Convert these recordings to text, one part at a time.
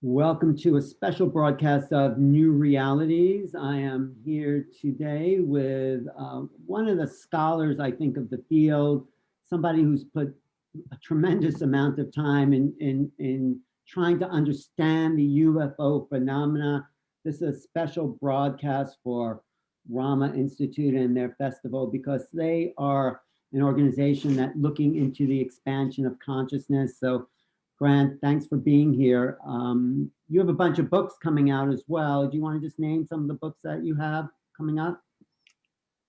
Welcome to a special broadcast of New Realities. I am here today with one of the scholars, I think, of the field, somebody who's put a tremendous amount of time in trying to understand the UFO phenomena. This is a special broadcast for Rama Institute and their festival because they are an organization that looking into the expansion of consciousness. So Grant, thanks for being here. You have a bunch of books coming out as well. Do you want to just name some of the books that you have coming up?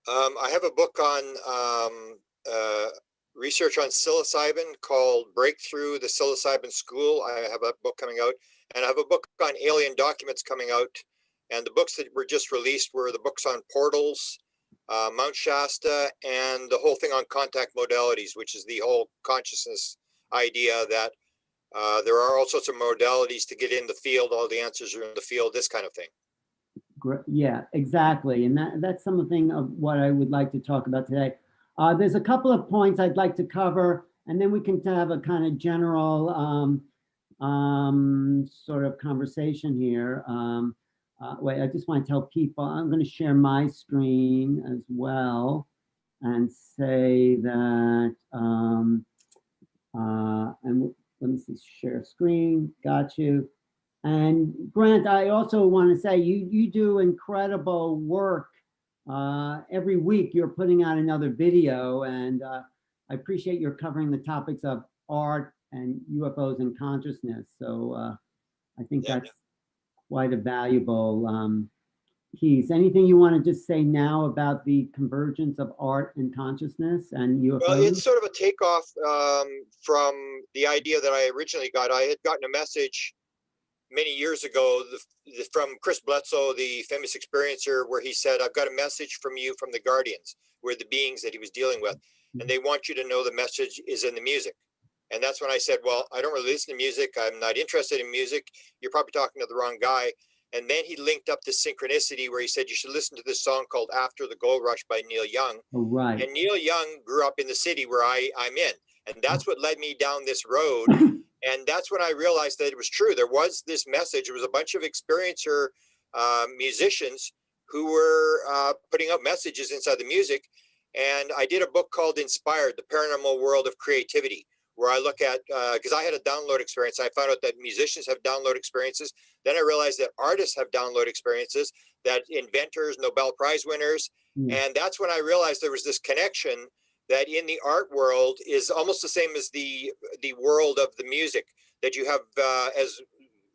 I have a book on research on psilocybin called Breakthrough the Psilocybin School. I have a book coming out, and I have a book on alien documents coming out. And the books that were just released were the books on portals, Mount Shasta, and the whole thing on contact modalities, which is the whole consciousness idea that there are all sorts of modalities to get in the field. All the answers are in the field, this kind of thing. Yeah, exactly. And that's something of what I would like to talk about today. There's a couple of points I'd like to cover, and then we can have a kind of general sort of conversation here. Wait, I just want to tell people, I'm going to share my screen as well and say that, and let me see, share screen, got you. And Grant, I also want to say you do incredible work. Every week you're putting out another video, and I appreciate your covering the topics of art and UFOs and consciousness. So I think that's quite a valuable piece. Anything you want to just say now about the convergence of art and consciousness and UFOs? Well, it's sort of a takeoff from the idea that I originally got. I had gotten a message many years ago from Chris Bledsoe, the famous experiencer, where he said, "I've got a message from you from the Guardians," were the beings that he was dealing with. And they want you to know the message is in the music. And that's when I said, well, I don't really listen to music. I'm not interested in music. You're probably talking to the wrong guy. And then he linked up the synchronicity where he said, you should listen to this song called After the Gold Rush by Neil Young. Oh, right. And Neil Young grew up in the city where I'm in. And that's what led me down this road. And that's when I realized that it was true. There was this message. It was a bunch of experiencer musicians who were putting up messages inside the music. And I did a book called Inspired, The Paranormal World of Creativity, where I look at, because I had a download experience. I found out that musicians have download experiences. Then I realized that artists have download experiences, that inventors, Nobel Prize winners. And that's when I realized there was this connection that in the art world is almost the same as the world of the music, that you have as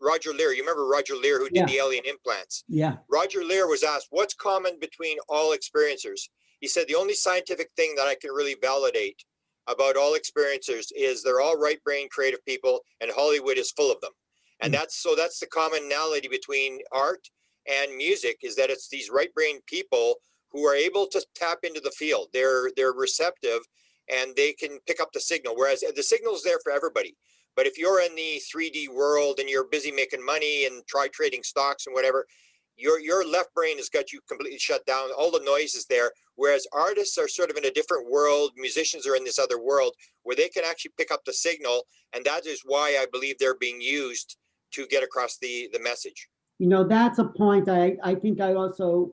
Roger Lear. You remember Roger Lear, who did the alien implants? Yeah. Roger Lear was asked, what's common between all experiencers? He said, the only scientific thing that I can really validate about all experiencers is they're all right brain creative people, and Hollywood is full of them. And that's the commonality between art and music, is that it's these right brain people who are able to tap into the field. They're receptive and they can pick up the signal, whereas the signal's there for everybody. But if you're in the 3D world and you're busy making money and try trading stocks and whatever, your left brain has got you completely shut down. All the noise is there. Whereas artists are sort of in a different world. Musicians are in this other world where they can actually pick up the signal. And that is why I believe they're being used to get across the message. You know, that's a point I also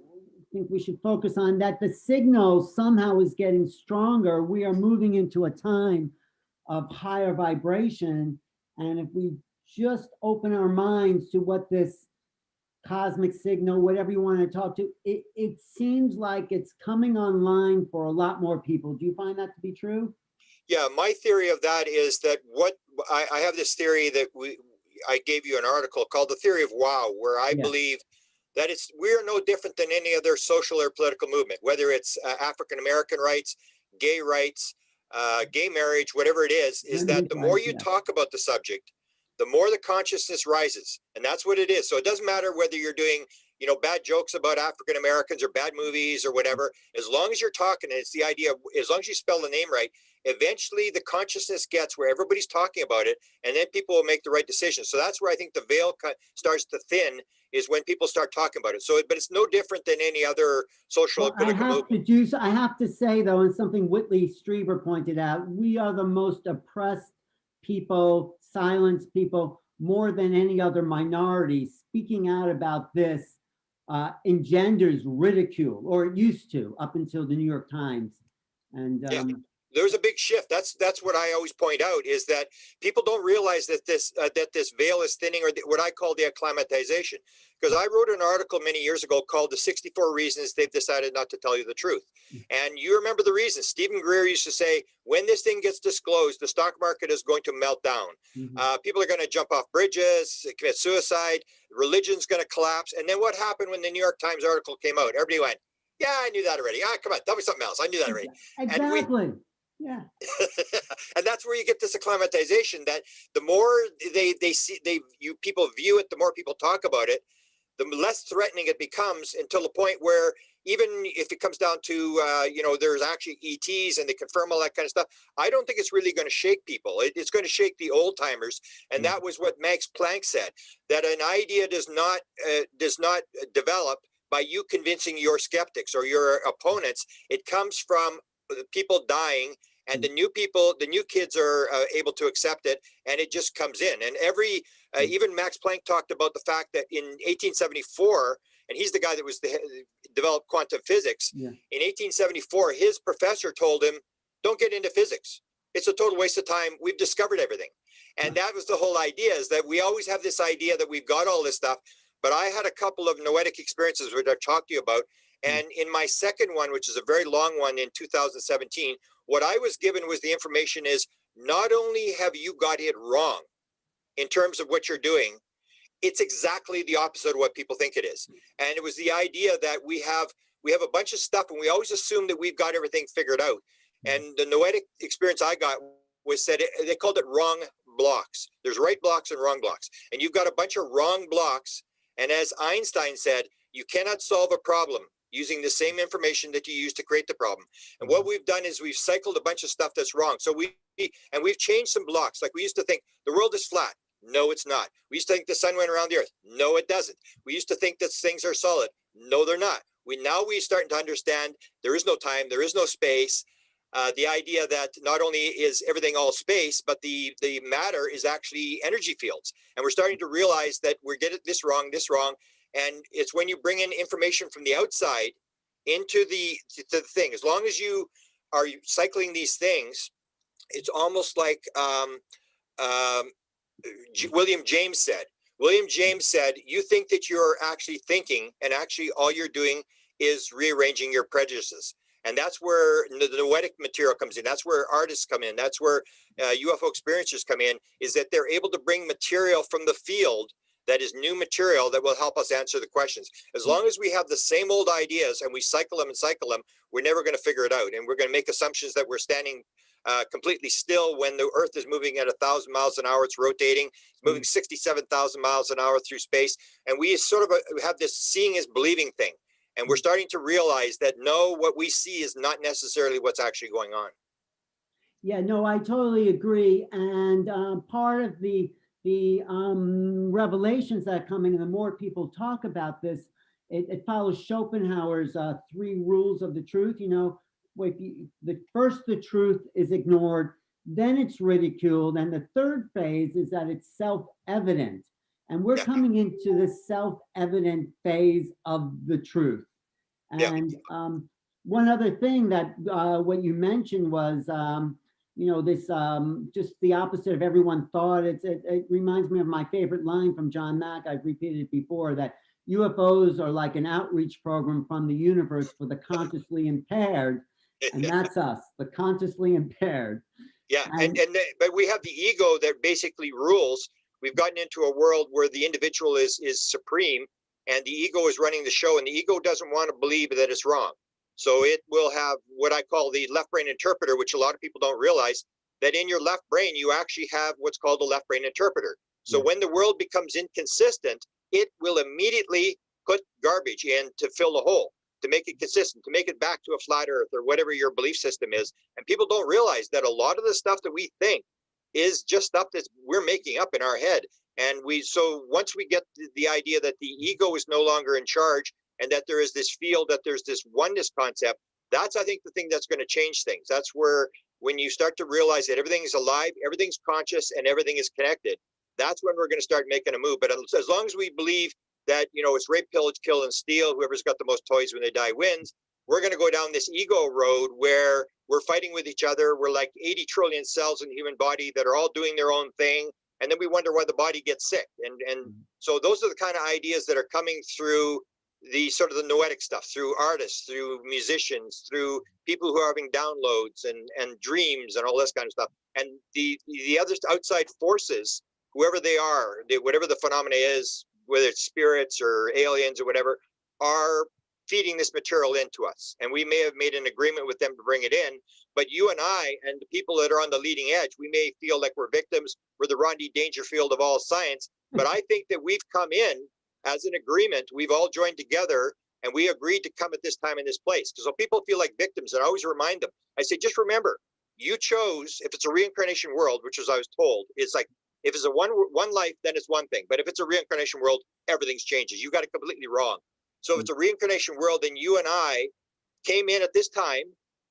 think we should focus on, that the signal somehow is getting stronger. We are moving into a time of higher vibration. And if we just open our minds to what this cosmic signal, whatever you want to talk to, it seems like it's coming online for a lot more people. Do you find that to be true? Yeah, my theory of that is that I have this theory that I gave you an article called The Theory of Wow, where I believe that we're no different than any other social or political movement, whether it's African-American rights, gay rights, gay marriage, whatever it is that the more you talk about the subject, the more the consciousness rises. And that's what it is. So it doesn't matter whether you're doing, bad jokes about African Americans or bad movies or whatever, as long as you're talking, and it's the idea, as long as you spell the name right, eventually the consciousness gets where everybody's talking about it, and then people will make the right decision. So that's where I think the veil starts to thin, is when people start talking about it. So, but it's no different than any other social or political movement. I have to say, though, and something Whitley Strieber pointed out, we are the most oppressed people, silenced people more than any other minority, speaking out about this engenders ridicule, or it used to, up until the New York Times. And Yeah. There's a big shift. That's what I always point out, is that people don't realize that this veil is thinning, or what I call the acclimatization. Because I wrote an article many years ago called "The 64 Reasons They've Decided Not to Tell You the Truth," and you remember the reasons. Stephen Greer used to say, "When this thing gets disclosed, the stock market is going to melt down. People are going to jump off bridges, commit suicide. Religion's going to collapse." And then what happened when the New York Times article came out? Everybody went, "Yeah, I knew that already. Ah, come on, tell me something else. I knew that already." Exactly. Yeah. And that's where you get this acclimatization, that the more people view it, the more people talk about it, the less threatening it becomes, until the point where, even if it comes down to there's actually ETs and they confirm all that kind of stuff, I don't think it's really going to shake people. It's going to shake the old timers. And that was what Max Planck said, that an idea does not develop by you convincing your skeptics or your opponents. It comes from people dying, and the new kids are able to accept it, and it just comes in. And even Max Planck talked about the fact that in 1874, and he's the guy that developed quantum physics. In 1874, his professor told him, "Don't get into physics. It's a total waste of time. We've discovered everything." And that was the whole idea, is that we always have this idea that we've got all this stuff. But I had a couple of noetic experiences, which I've talked to you about. And in my second one, which is a very long one in 2017, what I was given was the information is, not only have you got it wrong in terms of what you're doing, it's exactly the opposite of what people think it is. And it was the idea that we have a bunch of stuff, and we always assume that we've got everything figured out. And the noetic experience I got was said, they called it wrong blocks. There's right blocks and wrong blocks. And you've got a bunch of wrong blocks. And as Einstein said, you cannot solve a problem using the same information that you use to create the problem. And what we've done is we've cycled a bunch of stuff that's wrong. So we've changed some blocks. Like, we used to think the world is flat. No, it's not. We used to think the sun went around the earth. No, it doesn't. We used to think that things are solid. No, they're not. We're starting to understand there is no time, there is no space. The idea that not only is everything all space, but the matter is actually energy fields. And we're starting to realize that we're getting this wrong. And it's when you bring in information from the outside into the thing. As long as you are cycling these things, it's almost like William James said. William James said, you think that you're actually thinking, and actually all you're doing is rearranging your prejudices. And that's where the noetic material comes in. That's where artists come in. That's where UFO experiencers come in, is that they're able to bring material from the field that is new material that will help us answer the questions. As long as we have the same old ideas and we cycle them, we're never going to figure it out. And we're going to make assumptions that we're standing completely still when the Earth is moving at 1,000 miles an hour. It's rotating, it's moving 67,000 miles an hour through space. And we sort of have this seeing is believing thing. And we're starting to realize that, no, what we see is not necessarily what's actually going on. Yeah, no, I totally agree. And part of the revelations that are coming, and the more people talk about this, it follows Schopenhauer's 3 rules of the truth. The truth is ignored, then it's ridiculed, and the third phase is that it's self-evident. And we're coming into the self-evident phase of the truth. And one other thing that what you mentioned was, this just the opposite of everyone thought. It reminds me of my favorite line from John Mack. I've repeated it before, that UFOs are like an outreach program from the universe for the consciously impaired. And that's us, the consciously impaired. Yeah, but we have the ego that basically rules. We've gotten into a world where the individual is supreme, and the ego is running the show, and the ego doesn't want to believe that it's wrong. So it will have what I call the left brain interpreter, which a lot of people don't realize, that in your left brain, you actually have what's called a left brain interpreter. So when the world becomes inconsistent, it will immediately put garbage in to fill the hole, to make it consistent, to make it back to a flat earth or whatever your belief system is. And people don't realize that a lot of the stuff that we think is just stuff that we're making up in our head. And so once we get the idea that the ego is no longer in charge, and that there is this field, that there's this oneness concept, that's, I think, the thing that's going to change things. That's where, when you start to realize that everything is alive, everything's conscious, and everything is connected, that's when we're going to start making a move. But as long as we believe that, it's rape, pillage, kill, and steal, whoever's got the most toys when they die wins, we're going to go down this ego road where we're fighting with each other. We're like 80 trillion cells in the human body that are all doing their own thing. And then we wonder why the body gets sick. And so those are the kind of ideas that are coming through the sort of the noetic stuff, through artists, through musicians, through people who are having downloads and dreams and all this kind of stuff. And the other outside forces, whoever they are, whatever the phenomena is, whether it's spirits or aliens or whatever, are feeding this material into us. And we may have made an agreement with them to bring it in, but you and I and the people that are on the leading edge, we may feel like we're victims, we're the Rodney Dangerfield of all science. But I think that we've come in as an agreement, we've all joined together and we agreed to come at this time in this place. Because when people feel like victims, and I always remind them, I say, just remember, you chose, if it's a reincarnation world, which as I was told, it's like, if it's a one life, then it's one thing. But if it's a reincarnation world, everything's changes. You got it completely wrong. So if it's a reincarnation world, then you and I came in at this time,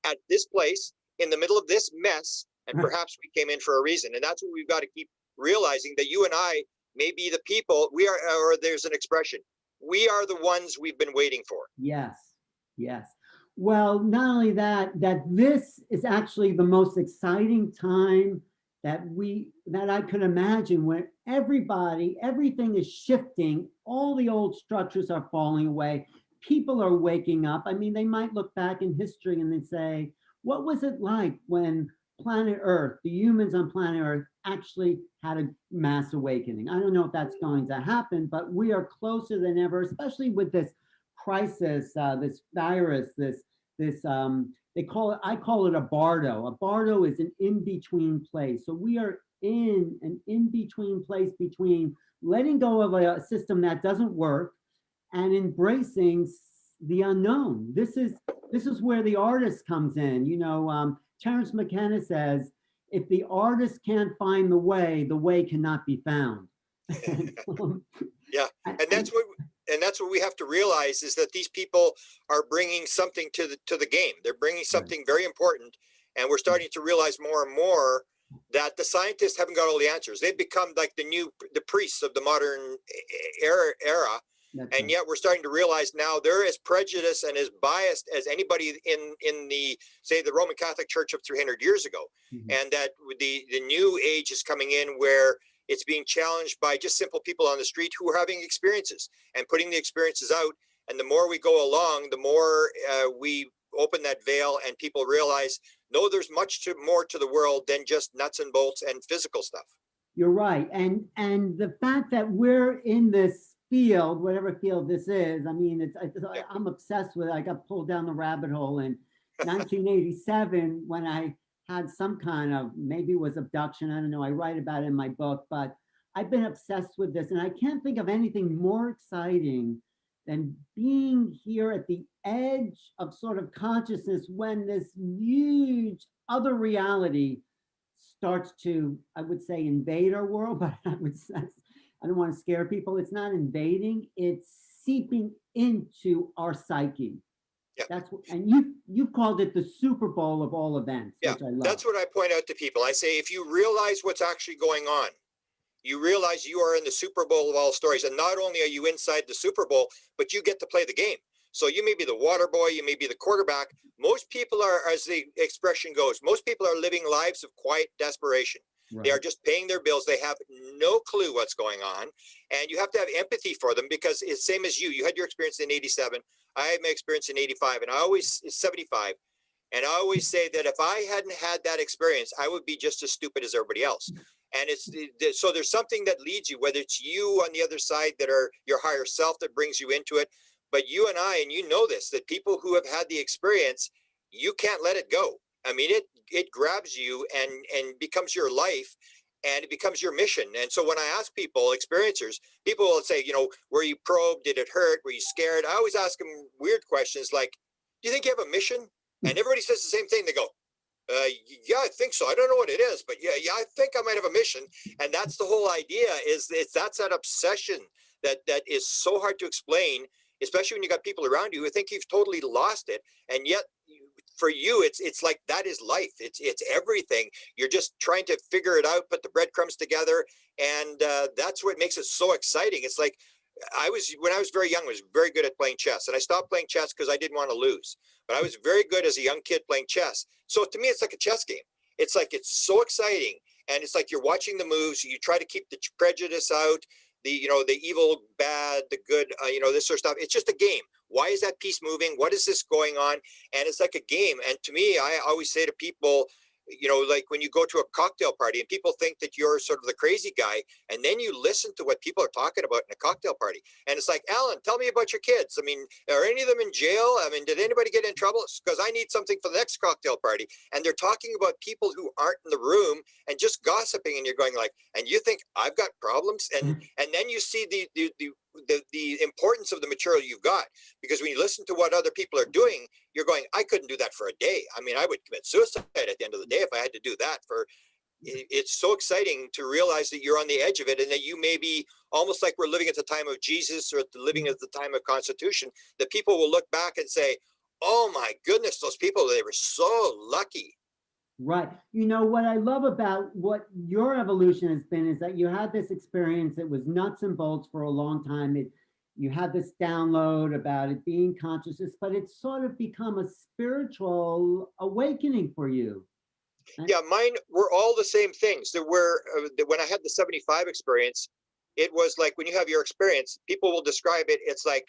at this place, in the middle of this mess, and perhaps we came in for a reason. And that's what we've got to keep realizing, that you and I may be the people, we are, or there's an expression, we are the ones we've been waiting for. Yes, yes. Well, not only that, that this is actually the most exciting time that I could imagine, when everything is shifting, all the old structures are falling away, people are waking up. I mean, they might look back in history and they say, what was it like when planet Earth, the humans on planet Earth, actually had a mass awakening? I don't know if that's going to happen, but we are closer than ever, especially with this crisis, this virus, I call it a bardo. A bardo is an in-between place. So we are in an in-between place between letting go of a system that doesn't work and embracing the unknown. This is where the artist comes in. Terence McKenna says, if the artist can't find the way cannot be found. Yeah, and that's what we have to realize, is that these people are bringing something to the game. They're bringing something very important, and we're starting to realize more and more that the scientists haven't got all the answers. They've become like the priests of the modern era. And yet we're starting to realize now they're as prejudiced and as biased as anybody in the, say, the Roman Catholic Church of 300 years ago. And that the new age is coming in where it's being challenged by just simple people on the street who are having experiences and putting the experiences out. And the more we go along, the more we open that veil and people realize, no, there's much more to the world than just nuts and bolts and physical stuff. You're right. And the fact that we're in this field, whatever field this is, I mean, I'm obsessed with it. I got pulled down the rabbit hole in 1987 when I had some kind of, maybe it was abduction, I don't know, I write about it in my book, but I've been obsessed with this, and I can't think of anything more exciting than being here at the edge of sort of consciousness when this huge other reality starts to, I would say, invade our world, but I don't want to scare people. It's not invading, it's seeping into our psyche. Yeah. That's what, and you called it the Super Bowl of all events. Yeah, which I love. That's what I point out to people. I say, if you realize what's actually going on, you realize you are in the Super Bowl of all stories. And not only are you inside the Super Bowl, but you get to play the game. So you may be the water boy, you may be the quarterback. Most people are, as the expression goes, most people are living lives of quiet desperation. Right. They are just paying their bills. They have no clue what's going on. And you have to have empathy for them, because it's same as you. You had your experience in 87. I had my experience in 85, and it's 75. And I always say that if I hadn't had that experience, I would be just as stupid as everybody else. And so there's something that leads you, whether it's you on the other side that are your higher self that brings you into it. But you and I, and you know this, that people who have had the experience, you can't let it go. I mean, it grabs you and becomes your life, and it becomes your mission. And so when I ask people, experiencers, people will say, were you probed? Did it hurt? Were you scared? I always ask them weird questions like, do you think you have a mission? And everybody says the same thing. They go, yeah, I think so. I don't know what it is, but yeah, I think I might have a mission. And that's the whole idea, that's that obsession that is so hard to explain, especially when you got people around you who think you've totally lost it. And yet for you, it's like that is life. It's everything. You're just trying to figure it out, put the breadcrumbs together, and that's what makes it so exciting. It's like when I was very young, I was very good at playing chess, and I stopped playing chess because I didn't want to lose. But I was very good as a young kid playing chess. So to me, it's like a chess game. It's like it's so exciting, and it's like you're watching the moves. You try to keep the prejudice out, the evil, bad, the good, this sort of stuff. It's just a game. Why is that piece moving? What is this going on? And it's like a game. And to me, I always say to people, like when you go to a cocktail party and people think that you're sort of the crazy guy, and then you listen to what people are talking about in a cocktail party. And it's like, Alan, tell me about your kids. I mean, are any of them in jail? I mean, did anybody get in trouble? Because I need something for the next cocktail party. And they're talking about people who aren't in the room and just gossiping. And you're going like, and you think I've got problems? And then you see the importance of the material you've got, because when you listen to what other people are doing, you're going, I couldn't do that for a day. I mean, I would commit suicide at the end of the day if I had to do that. It's so exciting to realize that you're on the edge of it, and that you may be almost like we're living at the time of Jesus, or living at the time of Constitution, that people will look back and say, oh my goodness, those people, they were so lucky. Right. What I love about what your evolution has been is that you had this experience that was nuts and bolts for a long time. You had this download about it being consciousness, but it's sort of become a spiritual awakening for you. Yeah, mine were all the same things. When I had the 75 experience, it was like when you have your experience, people will describe it. It's like,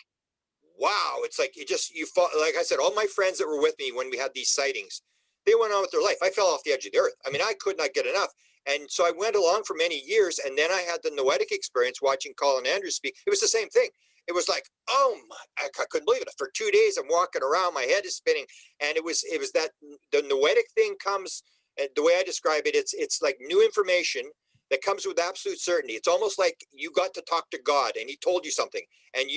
wow, it's like like I said, all my friends that were with me when we had these sightings, they went on with their life. I fell off the edge of the earth. I mean, I could not get enough. And so I went along for many years, and then I had the noetic experience watching Colin Andrews speak. It was the same thing. It was like, oh my, I couldn't believe it. For 2 days, I'm walking around, my head is spinning. And it was that the noetic thing comes, and the way I describe it, it's like new information that comes with absolute certainty. It's almost like you got to talk to God and he told you something, and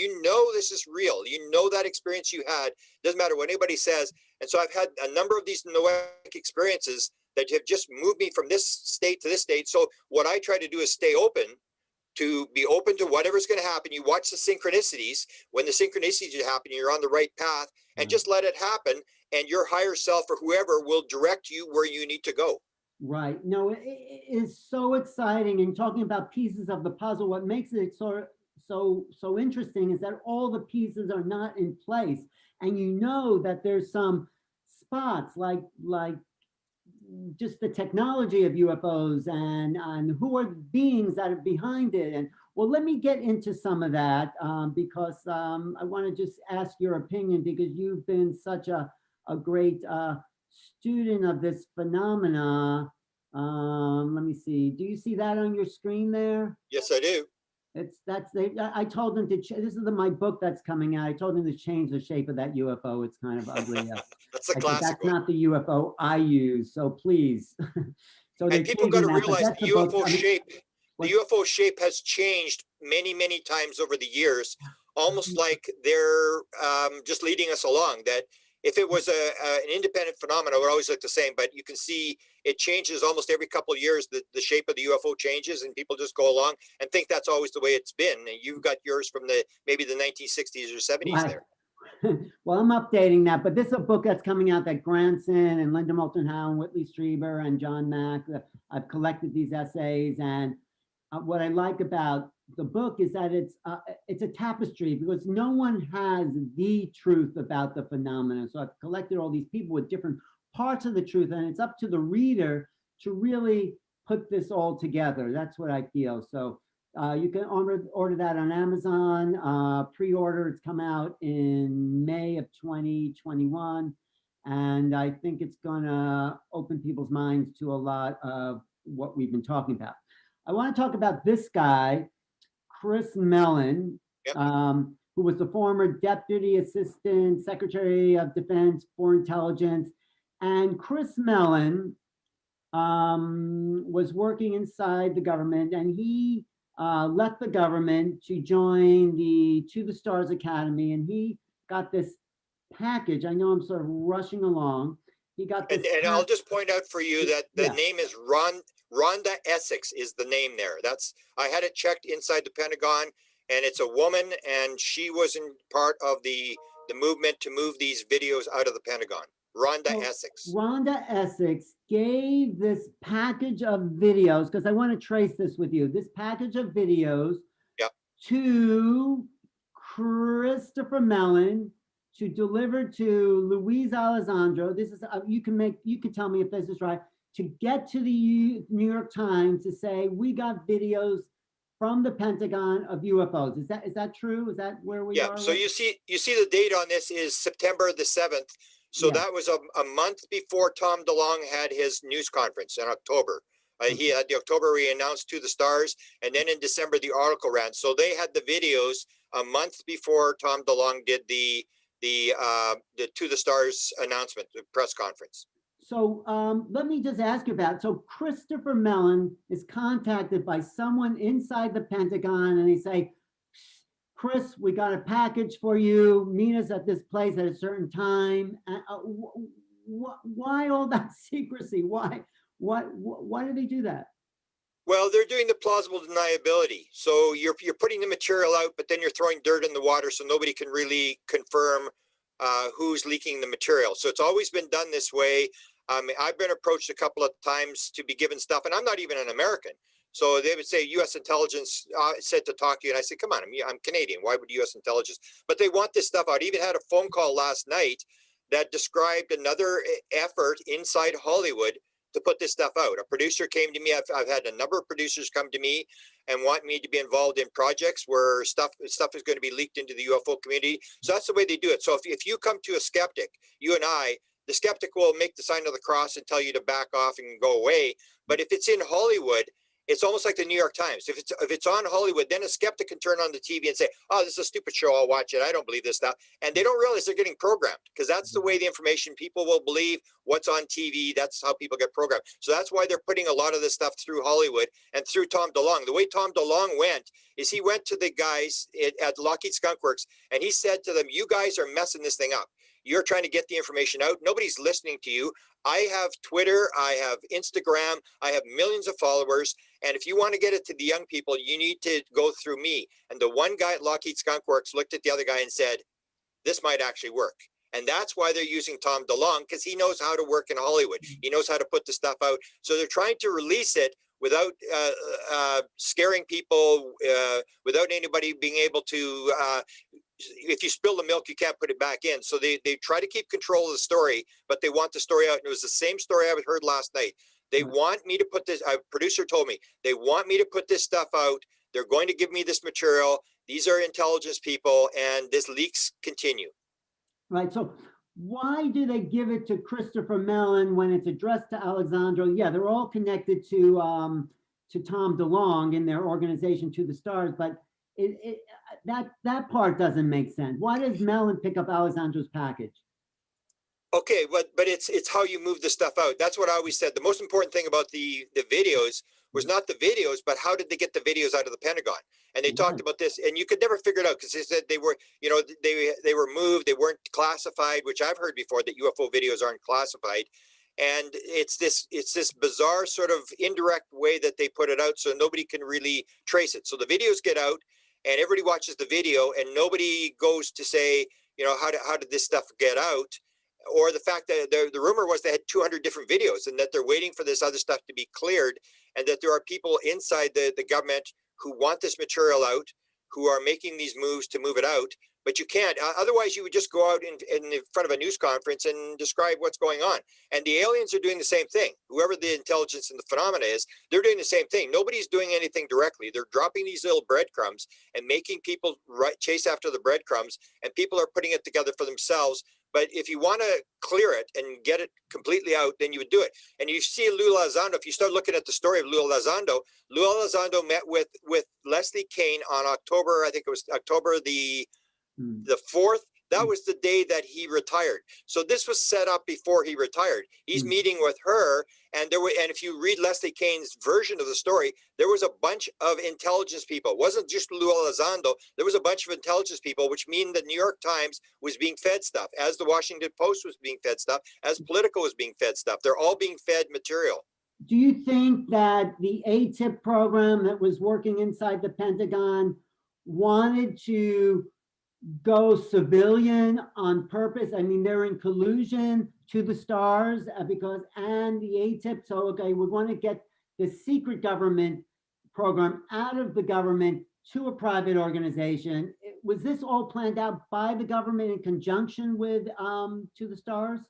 this is real. That experience you had, doesn't matter what anybody says. And so I've had a number of these noetic experiences that have just moved me from this state to this state. So what I try to do is stay open, to be open to whatever's going to happen. You watch the synchronicities. When the synchronicities happen, you're on the right path, and just let it happen. And your higher self or whoever will direct you where you need to go. Right. No, it is so exciting. And talking about pieces of the puzzle, what makes it so interesting is that all the pieces are not in place, and that there's some spots like just the technology of UFOs and who are the beings that are behind it. And well, let me get into some of that because I want to just ask your opinion, because you've been such a great student of this phenomena. Let me see. Do you see that on your screen there? Yes, I do. I told them to. This is my book that's coming out. I told them to change the shape of that UFO. It's kind of ugly. That's a classic. That's not the UFO I use. So please. So and people got to realize the UFO shape. The UFO shape has changed many, many times over the years, almost like they're just leading us along. That if it was an independent phenomenon, it would always look the same. But you can see it changes almost every couple of years. The shape of the UFO changes, and people just go along and think that's always the way it's been. And you've got yours from maybe the 1960s or 70s right there. Well, I'm updating that, but this is a book that's coming out that Granson and Linda Moulton Howe and Whitley Strieber and John Mack. I've collected these essays, and what I like about the book is that it's a tapestry, because no one has the truth about the phenomenon. So I've collected all these people with different parts of the truth, and it's up to the reader to really put this all together. That's what I feel. So you can order that on Amazon, pre-order. It's come out in May of 2021. And I think it's gonna open people's minds to a lot of what we've been talking about. I wanna talk about this guy, Chris Melan, yep. Who was the former Deputy Assistant Secretary of Defense for Intelligence. And Chris Melan was working inside the government, and he left the government to join the To the Stars Academy, and he got this package. I know I'm sort of rushing along. He got this. And I'll just point out for you that the name is Rhonda Essex is the name there. I had it checked inside the Pentagon, and it's a woman, and she was in part of the movement to move these videos out of the Pentagon. Rhonda So Essex. Rhonda Essex gave this package of videos, because I want to trace this with you, this package of videos Yep. to Christopher Melan to deliver to Luis Alessandro. This is, you can tell me if this is right, to get to the New York Times to say, we got videos from the Pentagon of UFOs. Is that true? Is that where we are? So you see the date on this is September the 7th. So that was a month before Tom DeLonge had his news conference in October. He had the October where he announced To the Stars, and then in December the article ran. So they had the videos a month before Tom DeLonge did the To the Stars announcement, the press conference. So let me just ask you about, so Christopher Melan is contacted by someone inside the Pentagon and they say, Chris, we got a package for you, meet us at this place at a certain time. Why all that secrecy? Why do they do that? Well, they're doing the plausible deniability. So you're putting the material out, but then you're throwing dirt in the water so nobody can really confirm who's leaking the material. So it's always been done this way. I've been approached a couple of times to be given stuff, and I'm not even an American. So they would say U.S. intelligence said to talk to you, and I said, come on, I'm Canadian. Why would U.S. intelligence? But they want this stuff out. I even had a phone call last night that described another effort inside Hollywood to put this stuff out. A producer came to me. I've had a number of producers come to me and want me to be involved in projects where stuff is going to be leaked into the UFO community. So that's the way they do it. So if you come to a skeptic, you and I, the skeptic will make the sign of the cross and tell you to back off and go away. But if it's in Hollywood, it's almost like the New York Times. If it's on Hollywood, then a skeptic can turn on the TV and say, oh, this is a stupid show. I'll watch it. I don't believe this stuff. And they don't realize they're getting programmed, because that's the way the information, people will believe what's on TV. That's how people get programmed. So that's why they're putting a lot of this stuff through Hollywood and through Tom DeLonge. The way Tom DeLonge went is he went to the guys at Lockheed Skunk Works and he said to them, you guys are messing this thing up. You're trying to get the information out. Nobody's listening to you. I have Twitter. I have Instagram. I have millions of followers. And if you want to get it to the young people, you need to go through me. And the one guy at Lockheed Skunk Works looked at the other guy and said, this might actually work. And that's why they're using Tom DeLonge, because he knows how to work in Hollywood. He knows how to put the stuff out. So they're trying to release it without scaring people, without anybody being able to, if you spill the milk, you can't put it back in. So they try to keep control of the story, but they want the story out. And it was the same story I heard last night. They want me to put this, a producer told me, they want me to put this stuff out. They're going to give me this material. These are intelligence people, and this leaks continue. Right. So why do they give it to Christopher Melan when it's addressed to Alessandro? Yeah, they're all connected to Tom DeLonge in their organization To the Stars, but that part doesn't make sense. Why does Melan pick up Alessandro's package? Okay, but it's how you move the stuff out. That's what I always said. The most important thing about the videos was not the videos, but how did they get the videos out of the Pentagon? And they talked about this, and you could never figure it out, because they said they were, you know, they were moved, they weren't classified, which I've heard before, that UFO videos aren't classified. And it's this bizarre sort of indirect way that they put it out, so nobody can really trace it. So the videos get out, and everybody watches the video, and nobody goes to say, you know, how did this stuff get out? Or the fact that the rumor was they had 200 different videos, and that they're waiting for this other stuff to be cleared, and that there are people inside the government who want this material out, who are making these moves to move it out. But you can't. Otherwise, you would just go out in front of a news conference and describe what's going on. And the aliens are doing the same thing. Whoever the intelligence and the phenomena is, they're doing the same thing. Nobody's doing anything directly. They're dropping these little breadcrumbs and making people chase after the breadcrumbs, and people are putting it together for themselves. But if you want to clear it and get it completely out, then you would do it. And you see Lou Elizondo, if you start looking at the story of Lou Elizondo met with Leslie Kean on October, I think it was October the 4th. That was the day that he retired. So this was set up before he retired. He's meeting with her, and if you read Leslie Kean's version of the story, there was a bunch of intelligence people. It wasn't just Lou Elizondo. There was a bunch of intelligence people, which mean the New York Times was being fed stuff, as the Washington Post was being fed stuff, as Politico was being fed stuff. They're all being fed material. Do you think that the ATIP program that was working inside the Pentagon wanted to go civilian on purpose? I mean, they're in collusion to the stars because, and the ATIP. So, okay, we want to get the secret government program out of the government to a private organization. Was this all planned out by the government in conjunction with To the Stars?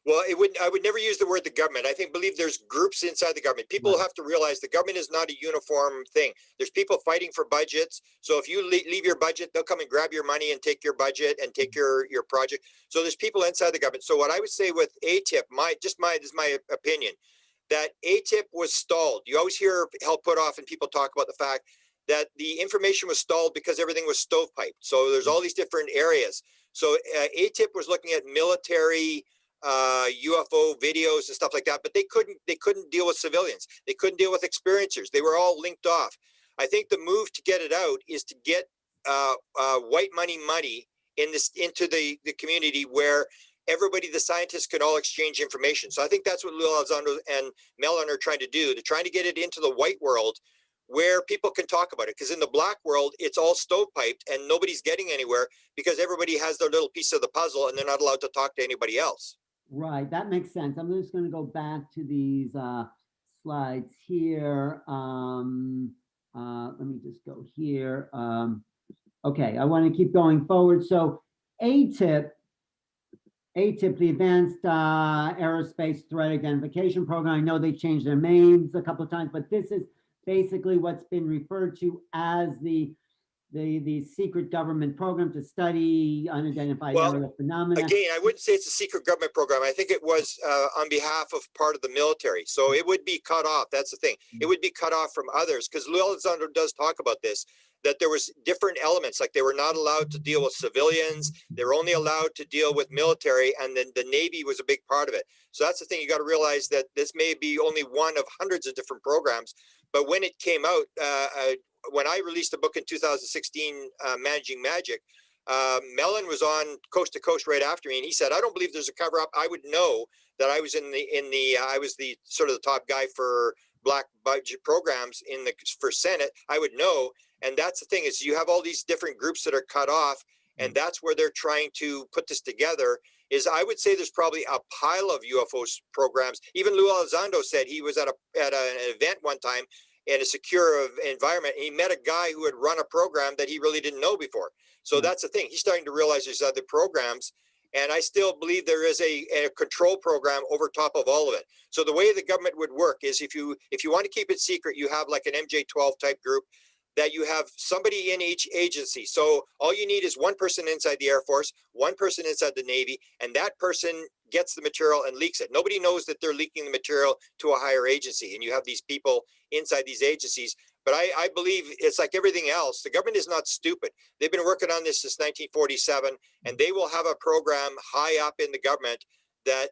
Well, I would never use the word the government. I believe there's groups inside the government. People have to realize the government is not a uniform thing. There's people fighting for budgets. So if you leave your budget, they'll come and grab your money and take your budget and take your project. So there's people inside the government. So what I would say with ATIP, this is my opinion, that ATIP was stalled. You always hear hell put off and people talk about the fact that the information was stalled because everything was stovepiped. So there's all these different areas. So ATIP was looking at military UFO videos and stuff like that, but they couldn't deal with civilians. They couldn't deal with experiencers. They were all linked off. I think the move to get it out is to get white money into the community where everybody, the scientists, can all exchange information. So I think that's what Lou Elizondo and Melan are trying to do. They're trying to get it into the white world where people can talk about it. Because in the black world, it's all stovepiped and nobody's getting anywhere because everybody has their little piece of the puzzle and they're not allowed to talk to anybody else. Right, that makes sense. I'm just going to go back to these slides here. Let me just go here. Okay, I want to keep going forward. So ATIP, the Advanced Aerospace Threat Identification Program. I know they changed their names a couple of times, but this is basically what's been referred to as the secret government program to study unidentified aerial phenomena. Again, I wouldn't say it's a secret government program. I think it was on behalf of part of the military. So it would be cut off. That's the thing. It would be cut off from others because Lou Elizondo does talk about this, that there was different elements, like they were not allowed to deal with civilians. They were only allowed to deal with military, and then the Navy was a big part of it. So that's the thing. You got to realize that this may be only one of hundreds of different programs. But when it came out, when I released a book in 2016, Managing Magic, Melan was on Coast to Coast right after me, and he said, "I don't believe there's a cover up. I would know that I was I was the sort of the top guy for black budget programs for Senate. I would know." And that's the thing, is you have all these different groups that are cut off, and that's where they're trying to put this together. Is I would say there's probably a pile of UFO programs. Even Lou Elizondo said he was at an event one time in a secure environment, and he met a guy who had run a program that he really didn't know before. So that's the thing. He's starting to realize there's other programs, and I still believe there is a control program over top of all of it. So the way the government would work is if you want to keep it secret, you have like an MJ-12 type group, that you have somebody in each agency. So all you need is one person inside the Air Force, one person inside the Navy, and that person gets the material and leaks it. Nobody knows that they're leaking the material to a higher agency, and you have these people inside these agencies. But I believe it's like everything else. The government is not stupid. They've been working on this since 1947, and they will have a program high up in the government that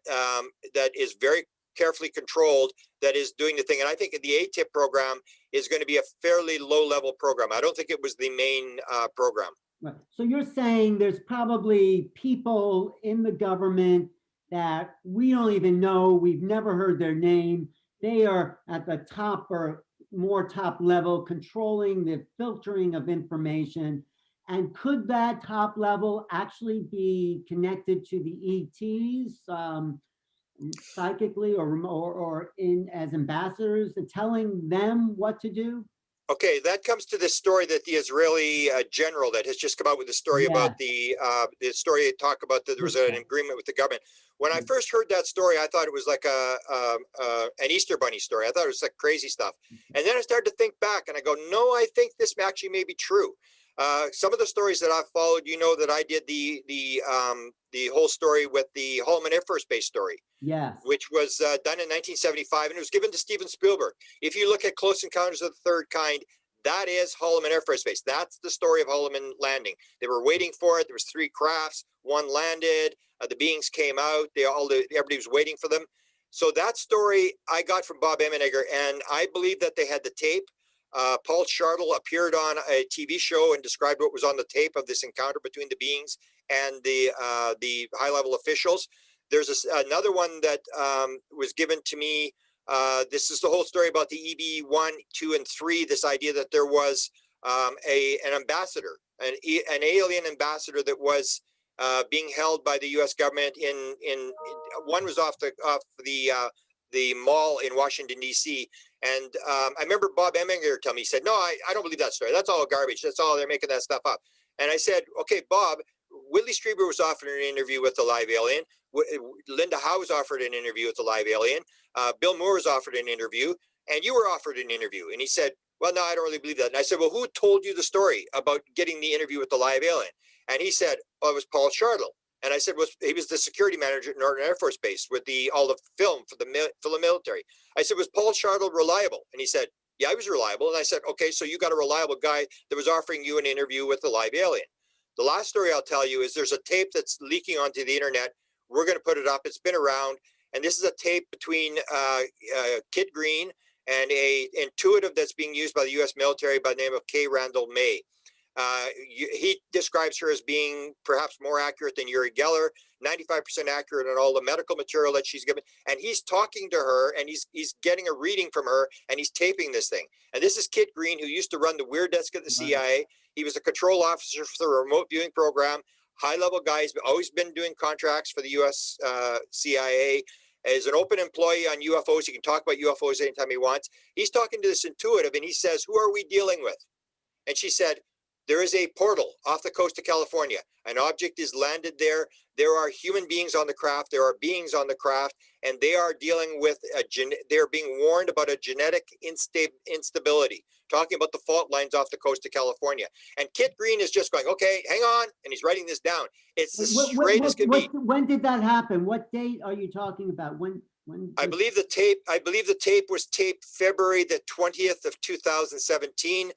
that is very carefully controlled, that is doing the thing. And I think the ATIP program is going to be a fairly low-level program. I don't think it was the main program. Right. So you're saying there's probably people in the government that we don't even know, we've never heard their name. They are at the top or more top level, controlling the filtering of information. And could that top level actually be connected to the ETs psychically or in as ambassadors and telling them what to do? Okay, that comes to this story that the Israeli general that has just come out with the story about the story talk about that there was an agreement with the government. When I first heard that story, I thought it was like an Easter Bunny story. I thought it was like crazy stuff. And then I started to think back and I go, no, I think this actually may be true. Some of the stories that I've followed, you know, that I did the whole story with the Holloman Air Force Base story. Yes. Which was done in 1975, and it was given to Steven Spielberg. If you look at Close Encounters of the Third Kind, that is Holloman Air Force Base. That's the story of Holloman landing. They were waiting for it. There was 3 crafts. One landed. The beings came out. Everybody was waiting for them. So that story I got from Bob Emniger, and I believe that they had the tape. Paul Shartle appeared on a TV show and described what was on the tape of this encounter between the beings and the high-level officials. There's another one that was given to me. This is the whole story about the EB-1, 2, and 3, this idea that there was an ambassador, an alien ambassador that was being held by the U.S. government one was off the mall in Washington, D.C. And I remember Bob Emniger telling me, he said, no, I don't believe that story. That's all garbage. That's all, they're making that stuff up. And I said, okay, Bob, Whitley Strieber was offered an interview with a live alien. Linda Howe was offered an interview with a live alien. Bill Moore was offered an interview, and you were offered an interview. And he said, well, no, I don't really believe that. And I said, well, who told you the story about getting the interview with the live alien? And he said, oh, it was Paul Chartle. And I said, he was the security manager at Norton Air Force Base with all the film for the military. I said, was Paul Chartle reliable? And he said, yeah, he was reliable. And I said, okay, so you got a reliable guy that was offering you an interview with the live alien. The last story I'll tell you is there's a tape that's leaking onto the internet. We're going to put it up. It's been around. And this is a tape between Kit Green and a intuitive that's being used by the U.S. military by the name of Kay Randall May. He describes her as being perhaps more accurate than Uri Geller, 95% accurate on all the medical material that she's given. And he's talking to her, and he's getting a reading from her, and he's taping this thing. And this is Kit Green, who used to run the Weird Desk at the CIA. He was a control officer for the remote viewing program, high-level guy. He's always been doing contracts for the U.S. CIA. As an open employee on UFOs, he can talk about UFOs anytime he wants. He's talking to this intuitive, and he says, who are we dealing with? And she said, there is a portal off the coast of California. An object is landed there. There are human beings on the craft. There are beings on the craft, and they are dealing with they're being warned about a genetic instability, talking about the fault lines off the coast of California. And Kit Green is just going, okay, hang on. And he's writing this down. It's the straight as can be. When did that happen? What date are you talking about? When I believe the tape was taped February the 20th of 2017.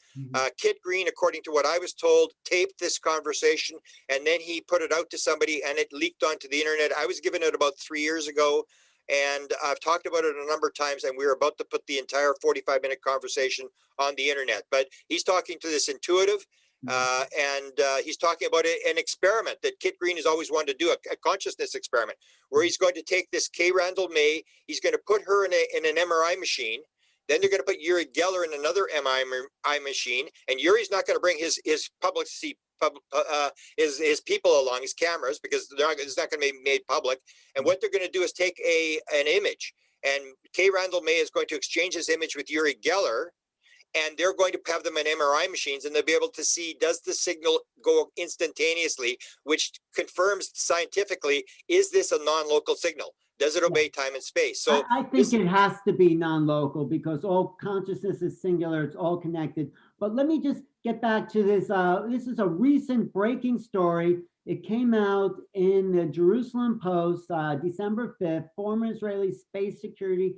Kit Green, according to what I was told, taped this conversation, and then he put it out to somebody, and it leaked onto the internet. I was given it about 3 years ago, and I've talked about it a number of times, and we were about to put the entire 45-minute conversation on the internet. But he's talking to this intuitive, and he's talking about an experiment that Kit Green has always wanted to do, a consciousness experiment, where he's going to take this Kay Randall May, he's going to put her in an MRI machine, then they're going to put Uri Geller in another MRI machine, and Yuri's not going to bring his publicity, his people along, his cameras, because it's not going to be made public. And what they're going to do is take an image, and Kay Randall May is going to exchange his image with Uri Geller, and they're going to have them in MRI machines, and they'll be able to see, does the signal go instantaneously, which confirms scientifically, is this a non-local signal? Does it obey time and space? So I think it has to be non-local, because all consciousness is singular, it's all connected. But let me just get back to this. This is a recent breaking story. It came out in the Jerusalem Post, December 5th. Former Israeli space security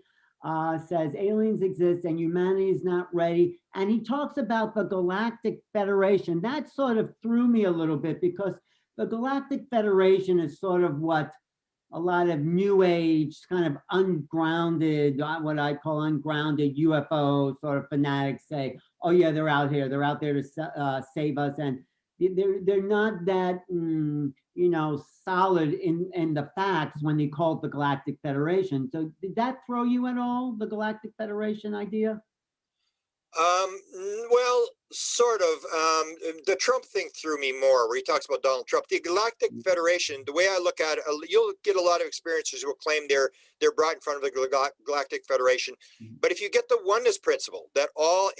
says aliens exist and humanity is not ready. And he talks about the Galactic Federation. That sort of threw me a little bit, because the Galactic Federation is sort of what a lot of new age, kind of ungrounded, what I call ungrounded UFO sort of fanatics say, oh yeah, they're out here. They're out there to save us. And they're not that, solid in the facts when they call it the Galactic Federation. So did that throw you at all, the Galactic Federation idea? Well, sort of. The Trump thing threw me more, where he talks about Donald Trump. The Galactic Federation, the way I look at it, you'll get a lot of experiencers who will claim they're brought in front of the Galactic Federation. But if you get the oneness principle, that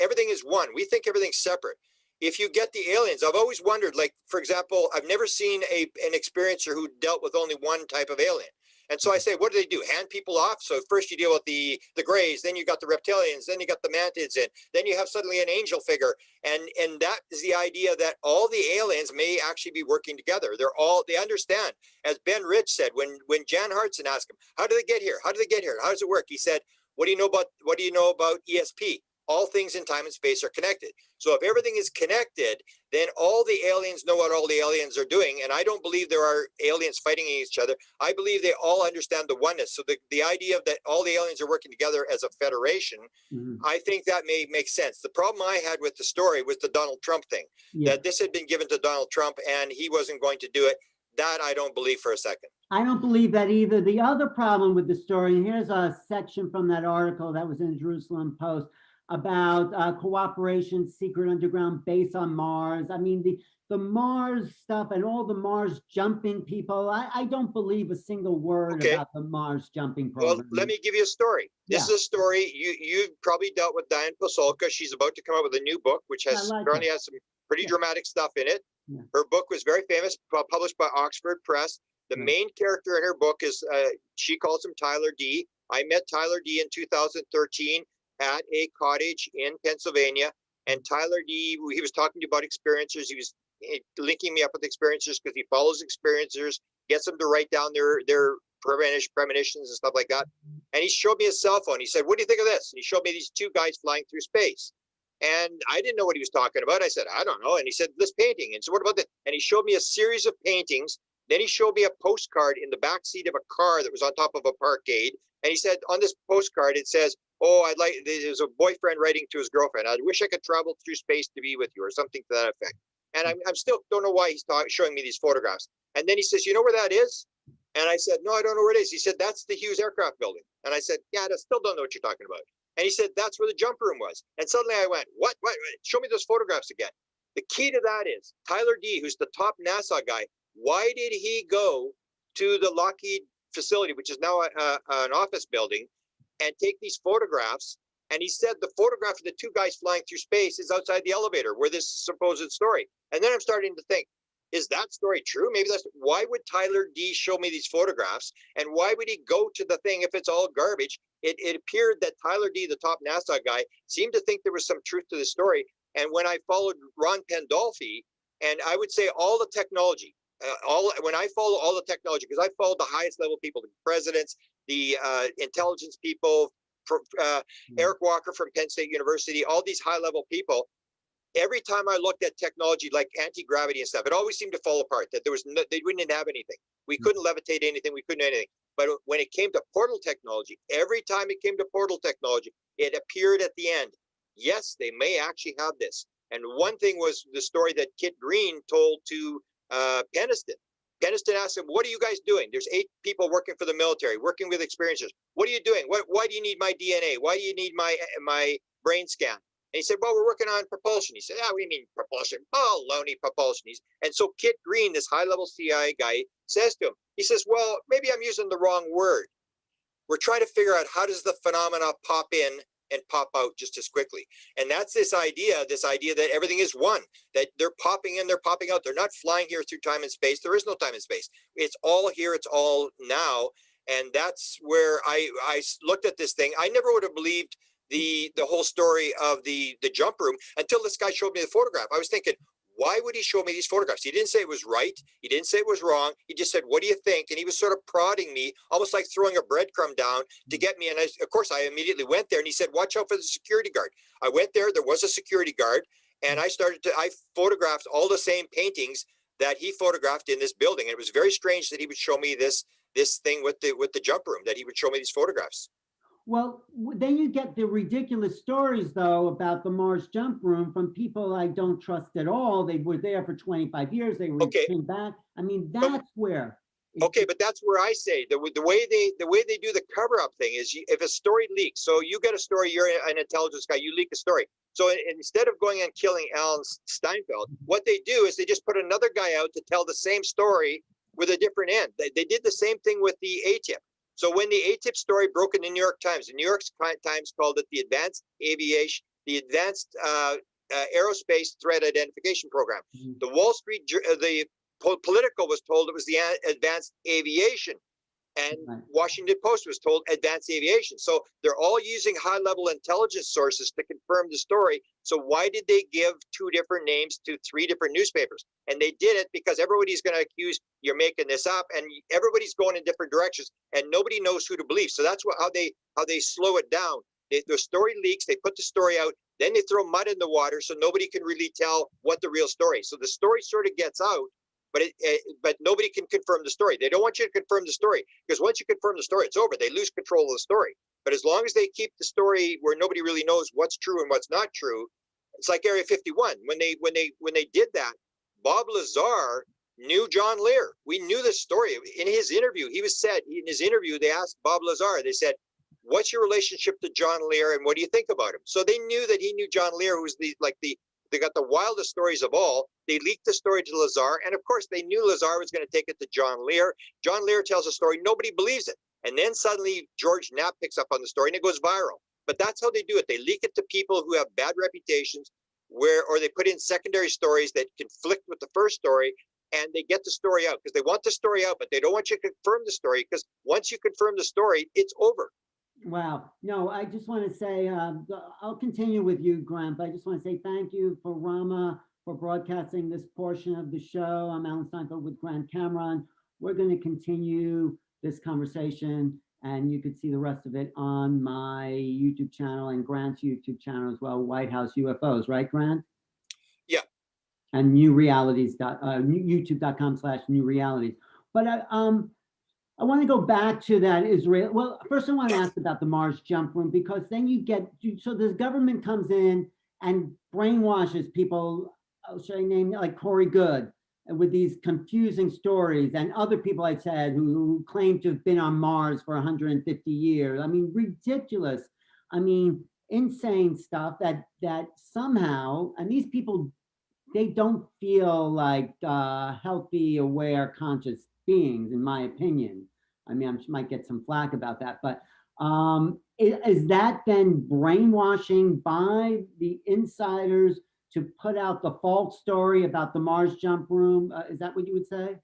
everything is one, we think everything's separate. If you get the aliens, I've always wondered, like, for example, I've never seen an experiencer who dealt with only one type of alien. And so I say, what do? Hand people off? So first you deal with the grays, then you got the reptilians, then you got the mantids, and then you have suddenly an angel figure. And that is the idea that all the aliens may actually be working together. They understand. As Ben Rich said, when Jan Hartson asked him, how do they get here? How do they get here? How does it work? He said, what do you know about ESP? All things in time and space are connected. So if everything is connected, then all the aliens know what all the aliens are doing. And I don't believe there are aliens fighting each other. I believe they all understand the oneness. So the idea that all the aliens are working together as a federation, I think that may make sense. The problem I had with the story was the Donald Trump thing, that this had been given to Donald Trump and he wasn't going to do it. That I don't believe for a second. I don't believe that either. The other problem with the story, and here's a section from that article that was in the Jerusalem Post. about cooperation, secret underground base on Mars. I mean, the Mars stuff and all the Mars jumping people. I don't believe a single word about the Mars jumping program. Well, let me give you a story. This is a story you've probably dealt with Diane Pasolka. She's about to come out with a new book, which currently has some pretty dramatic stuff in it. Yeah. Her book was very famous, published by Oxford Press. The main character in her book is, she calls him Tyler D. I met Tyler D in 2013 at a cottage in Pennsylvania. And Tyler D, he was talking to me about experiencers. He was linking me up with experiencers because he follows experiencers, gets them to write down their premonitions and stuff like that. And he showed me his cell phone. He said, "What do you think of this?" And he showed me these two guys flying through space. And I didn't know what he was talking about. I said, "I don't know." And he said, "This painting." And so, "What about that?" And he showed me a series of paintings. Then he showed me a postcard in the back seat of a car that was on top of a parkade. And he said, on this postcard, it says, "Oh, there's a boyfriend writing to his girlfriend. I wish I could travel through space to be with you," or something to that effect. And I'm still don't know why he's showing me these photographs. And then he says, "You know where that is?" And I said, "No, I don't know where it is." He said, "That's the Hughes Aircraft Building." And I said, "Yeah, I still don't know what you're talking about." And he said, "That's where the jump room was." And suddenly I went, what? Show me those photographs again. The key to that is Tyler D, who's the top NASA guy. Why did he go to the Lockheed facility, which is now an office building, and take these photographs? And he said the photograph of the two guys flying through space is outside the elevator where this supposed story. And then I'm starting to think, is that story true? Maybe that's why would Tyler D show me these photographs? And why would he go to the thing if it's all garbage? It appeared that Tyler D, the top NASA guy, seemed to think there was some truth to the story. And when I followed Ron Pandolfi, and I would say all the technology, when I follow all the technology, because I followed the highest level people, the presidents, the intelligence people, Eric Walker from Penn State University, all these high level people. Every time I looked at technology like anti-gravity and stuff, it always seemed to fall apart, that there was they wouldn't have anything. We couldn't levitate anything. We couldn't do anything. But when it came to portal technology, every time it came to portal technology, it appeared at the end. Yes, they may actually have this. And one thing was the story that Kit Green told to Peniston. Peniston asked him, "What are you guys doing? There's 8 people working for the military, working with experiencers. What are you doing? Why do you need my DNA? Why do you need my brain scan?" And he said, "Well, we're working on propulsion." He said, "Ah, what do you mean propulsion?" "Oh, loony propulsion." And so Kit Green, this high-level CIA guy, says to him, he says, "Well, maybe I'm using the wrong word. We're trying to figure out how does the phenomena pop in and pop out just as quickly." And that's this idea that everything is one, that they're popping in, they're popping out. They're not flying here through time and space. There is no time and space. It's all here. It's all now. And that's where I looked at this thing. I never would have believed the whole story of the jump room until this guy showed me the photograph. I was thinking, why would he show me these photographs? He didn't say it was right. He didn't say it was wrong. He just said, "What do you think?" And he was sort of prodding me, almost like throwing a breadcrumb down to get me. And of course, I immediately went there and he said, "Watch out for the security guard." I went there. There was a security guard. And I photographed all the same paintings that he photographed in this building. And it was very strange that he would show me this thing with the jump room, that he would show me these photographs. Well, then you get the ridiculous stories, though, about the Mars jump room from people I don't trust at all. They were there for 25 years. They came back. I mean, that's where. Okay, but that's where I say the way they do the cover-up thing is if a story leaks, so you get a story, you're an intelligence guy, you leak a story. So instead of going and killing Alan Steinfeld, what they do is they just put another guy out to tell the same story with a different end. They did the same thing with the ATIP. So when the ATIP story broke in the New York Times, the New York Times called it the Advanced Aerospace Threat Identification Program. The Wall Street, the Political was told it was the Advanced Aviation, and Washington Post was told Advanced Aviation. So they're all using high-level intelligence sources to confirm the story. So why did they give 2 different names to 3 different newspapers? And they did it because everybody's going to accuse you're making this up, and everybody's going in different directions, and nobody knows who to believe. So that's how they slow it down. The story leaks, they put the story out, then they throw mud in the water so nobody can really tell what the real story is. So the story sort of gets out, but nobody can confirm the story. They don't want you to confirm the story, because once you confirm the story, it's over. They lose control of the story. But as long as they keep the story where nobody really knows what's true and what's not true, it's like Area 51. When they did that, Bob Lazar knew John Lear. We knew this story. In his interview, in his interview, they asked Bob Lazar, they said, what's your relationship to John Lear and what do you think about him? So they knew that he knew John Lear, who's they got the wildest stories of all. They leaked the story to Lazar, and of course they knew Lazar was going to take it to John Lear. John Lear tells a story, nobody believes it. And then suddenly George Knapp picks up on the story and it goes viral. But that's how they do it. They leak it to people who have bad reputations, or they put in secondary stories that conflict with the first story, and they get the story out because they want the story out, but they don't want you to confirm the story, because once you confirm the story, it's over. Wow. No, I just want to say, I'll continue with you, Grant, but I just want to say thank you for Rama for broadcasting this portion of the show. I'm Alan Steinfeld with Grant Cameron. We're going to continue this conversation, and you could see the rest of it on my YouTube channel and Grant's YouTube channel as well, White House UFOs, right, Grant? Yeah. And youtube.com/new realities. But I want to go back to that Israel. Well, first I want to ask about the Mars jump room, because then you get, so the government comes in and brainwashes people, should I name like Cory Good, with these confusing stories, and other people I said who claim to have been on Mars for 150 years. I mean, ridiculous. I mean, insane stuff that somehow, and these people, they don't feel like healthy, aware, conscious beings, in my opinion. I mean, I might get some flack about that, but is that then brainwashing by the insiders to put out the false story about the Mars jump room? Is that what you would say?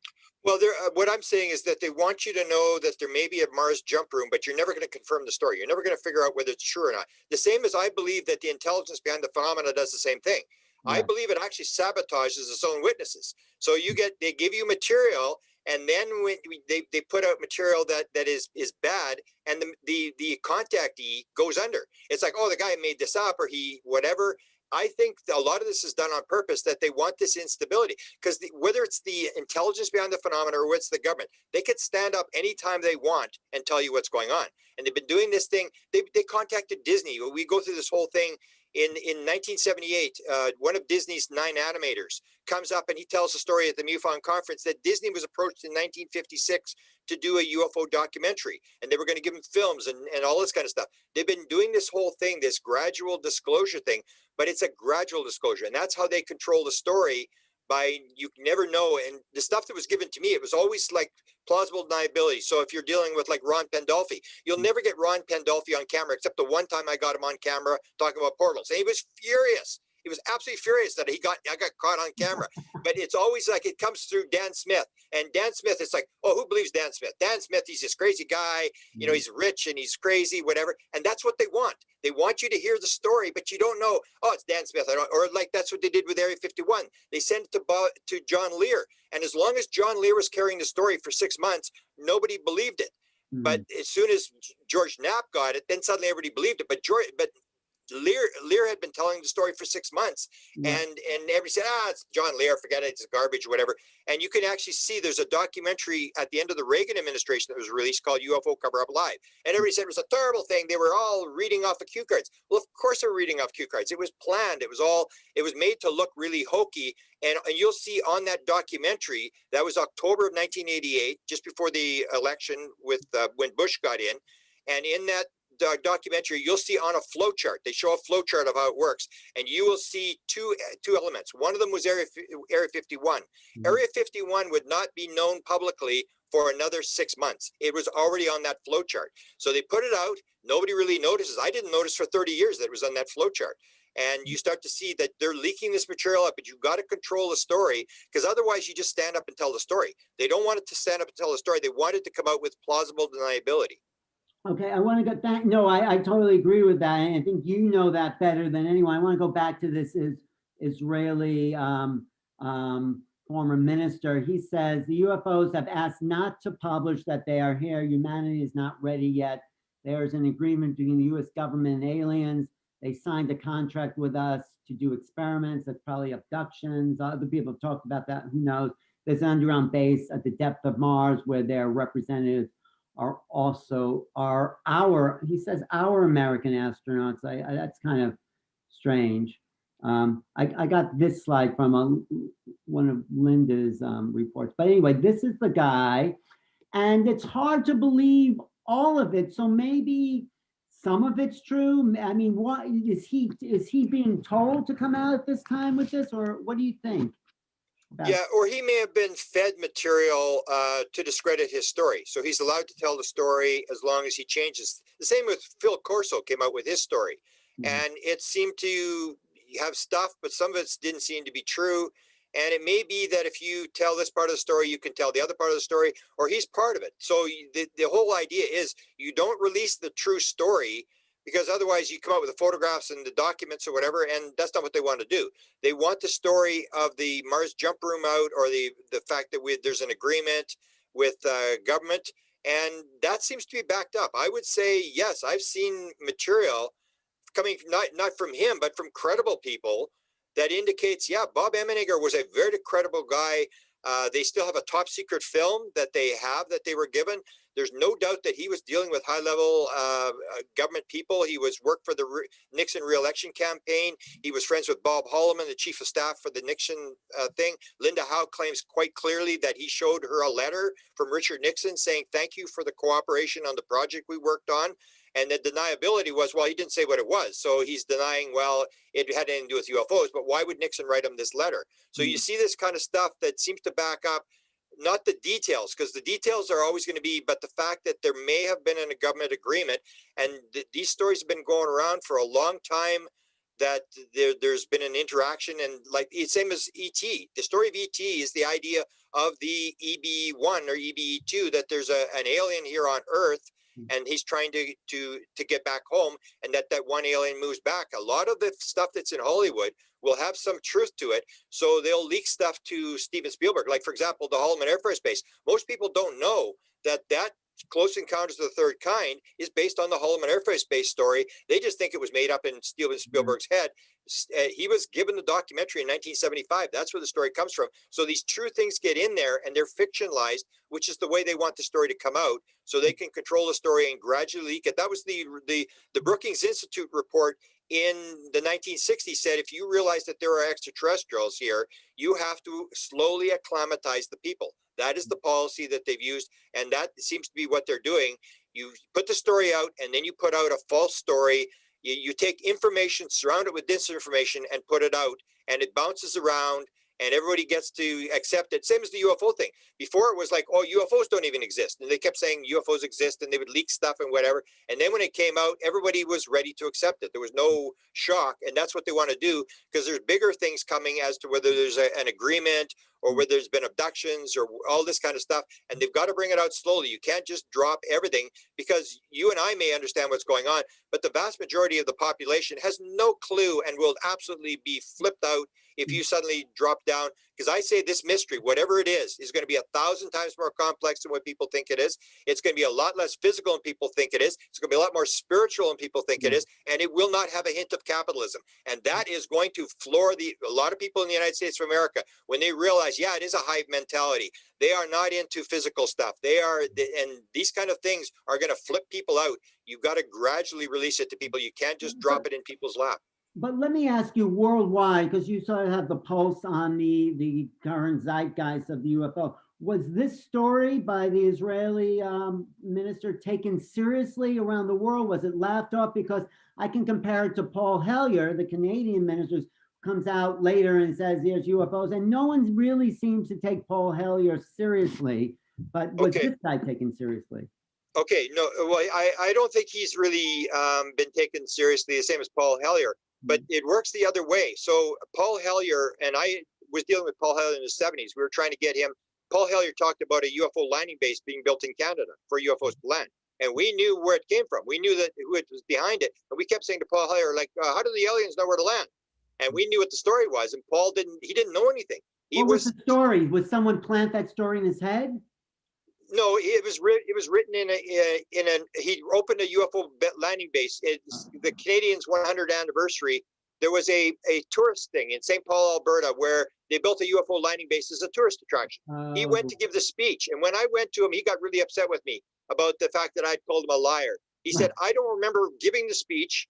Well, what I'm saying is that they want you to know that there may be a Mars jump room, but you're never going to confirm the story. You're never going to figure out whether it's true or not. The same as I believe that the intelligence behind the phenomena does the same thing. Yeah. I believe it actually sabotages its own witnesses. So they give you material, and then when they put out material that is bad, and the contactee goes under. It's like, oh, the guy made this up, or he whatever. I think a lot of this is done on purpose, that they want this instability, because whether it's the intelligence behind the phenomena or it's the government, they could stand up anytime they want and tell you what's going on. And they've been doing this thing. They contacted Disney. We go through this whole thing. In 1978, one of Disney's 9 animators comes up and he tells a story at the MUFON conference that Disney was approached in 1956 to do a UFO documentary, and they were going to give him films and all this kind of stuff. They've been doing this whole thing, this gradual disclosure thing, but it's a gradual disclosure, and that's how they control the story. By, you never know. And the stuff that was given to me, it was always like plausible deniability. So if you're dealing with like Ron Pandolfi, you'll never get Ron Pandolfi on camera, except the one time I got him on camera talking about portals, and he was furious. He was absolutely furious that I got caught on camera. But it's always like it comes through Dan Smith, and Dan Smith, it's like, oh, who believes Dan Smith? Dan Smith, he's this crazy guy, you know, he's rich and he's crazy, whatever. And that's what they want. They want you to hear the story, but you don't know, oh, it's Dan Smith. Or like that's what they did with Area 51. They sent it to John Lear. And as long as John Lear was carrying the story for 6 months, nobody believed it. But as soon as George Knapp got it, then suddenly everybody believed it. But Lear had been telling the story for 6 months, and everybody said, it's John Lear, forget it, it's garbage or whatever. And you can actually see there's a documentary at the end of the Reagan administration that was released called UFO CoverUp Live, and everybody said it was a terrible thing. They were all reading off of cue cards. Well, of course they were reading off cue cards. It was planned. It was made to look really hokey. And you'll see on that documentary, that was October of 1988, just before the election with when Bush got in, and in that documentary, you'll see on a flow chart. They show a flow chart of how it works, and you will see two elements. One of them was Area 51. Area 51 would not be known publicly for another 6 months. It was already on that flow chart. So they put it out. Nobody really notices. I didn't notice for 30 years that it was on that flow chart. And you start to see that they're leaking this material up, but you've got to control the story, because otherwise you just stand up and tell the story. They don't want it to stand up and tell the story. They want it to come out with plausible deniability. Okay, I want to go back. No, I totally agree with that. And I think you know that better than anyone. I want to go back to this Israeli former minister. He says the UFOs have asked not to publish that they are here. Humanity is not ready yet. There's an agreement between the US government and aliens. They signed a contract with us to do experiments. That's probably abductions. Other people have talked about that. Who knows? There's an underground base at the depth of Mars where their representatives are also he says our American astronauts. That's kind of strange. I got this slide from one of Linda's reports. But anyway, this is the guy, and it's hard to believe all of it. So maybe some of it's true? I mean, what is he being told to come out at this time with this, or what do you think? Yeah, or he may have been fed material to discredit his story. So he's allowed to tell the story as long as he changes. The same with Phil Corso came out with his story. And it seemed to have stuff, but some of it didn't seem to be true. And it may be that if you tell this part of the story, you can tell the other part of the story, or he's part of it. So the whole idea is you don't release the true story, because otherwise you come up with the photographs and the documents or whatever, and that's not what they want to do. They want the story of the Mars jump room out, or the fact that there's an agreement with government, and that seems to be backed up. I would say, yes, I've seen material coming not from him, but from credible people that indicates, yeah, Bob Emniger was a very credible guy. They still have a top secret film that they were given. There's no doubt that he was dealing with high-level government people. He worked for the Nixon re-election campaign. He was friends with Bob Holloman, the chief of staff for the Nixon thing. Linda Howe claims quite clearly that he showed her a letter from Richard Nixon saying, thank you for the cooperation on the project we worked on. And the deniability was, well, he didn't say what it was. So he's denying, well, it had anything to do with UFOs, but why would Nixon write him this letter? So you see this kind of stuff that seems to back up, not the details, because the details are always going to be, but the fact that there may have been a government agreement, and these stories have been going around for a long time, that there's been an interaction, and like it's same as ET. The story of ET is the idea of the EB1 or EB2, that there's an alien here on Earth, and he's trying to get back home, and that one alien moves back. A lot of the stuff that's in Hollywood will have some truth to it, so they'll leak stuff to Steven Spielberg. Like, for example, the Holloman Air Force Base. Most people don't know that Close Encounters of the Third Kind is based on the Holloman Air Force Base story. They just think it was made up in Steven Spielberg's head. He was given the documentary in 1975. That's where the story comes from. So these true things get in there, and they're fictionalized, which is the way they want the story to come out, so they can control the story and gradually leak it. That was the Brookings Institute report in the 1960s said, if you realize that there are extraterrestrials here, you have to slowly acclimatize the people. That is the policy that they've used, and that seems to be what they're doing. You put the story out, and then you put out a false story. You take information, surround it with disinformation, and put it out, and it bounces around, and everybody gets to accept it. Same as the UFO thing. Before it was like, oh, UFOs don't even exist. And they kept saying UFOs exist, and they would leak stuff and whatever. And then when it came out, everybody was ready to accept it. There was no shock. And that's what they want to do, because there's bigger things coming as to whether there's an agreement, or whether there's been abductions, or all this kind of stuff. And they've got to bring it out slowly. You can't just drop everything, because you and I may understand what's going on, but the vast majority of the population has no clue and will absolutely be flipped out if you suddenly drop down. Because I say this mystery, whatever it is going to be 1,000 times more complex than what people think it is. It's going to be a lot less physical than people think it is. It's going to be a lot more spiritual than people think it is. And it will not have a hint of capitalism. And that is going to floor a lot of people in the United States of America when they realize, yeah, it is a hive mentality. They are not into physical stuff. And these kind of things are going to flip people out. You've got to gradually release it to people. You can't just drop it in people's lap. But let me ask you, worldwide, because you sort of have the pulse on the current zeitgeist of the UFO. Was this story by the Israeli minister taken seriously around the world? Was it laughed off? Because I can compare it to Paul Hellyer, the Canadian minister, who comes out later and says there's UFOs, and no one really seems to take Paul Hellyer seriously. But was this guy taken seriously? Okay, no, well, I don't think he's really been taken seriously, the same as Paul Hellyer. But it works the other way. So Paul Hellyer, and I was dealing with Paul Hellyer in the 70s. We were trying to get him. Paul Hellyer talked about a UFO landing base being built in Canada for UFOs to land. And we knew where it came from. We knew that who it was behind it. And we kept saying to Paul Hellyer, like, how do the aliens know where to land? And we knew what the story was. And Paul didn't know anything. What was the story? Would someone plant that story in his head? No, it was written he opened a UFO landing base. It's the Canadians' 100th anniversary. There was a tourist thing in St. Paul, Alberta, where they built a UFO landing base as a tourist attraction. He went to give the speech, and when I went to him, he got really upset with me about the fact that I called him a liar. He said, "I don't remember giving the speech.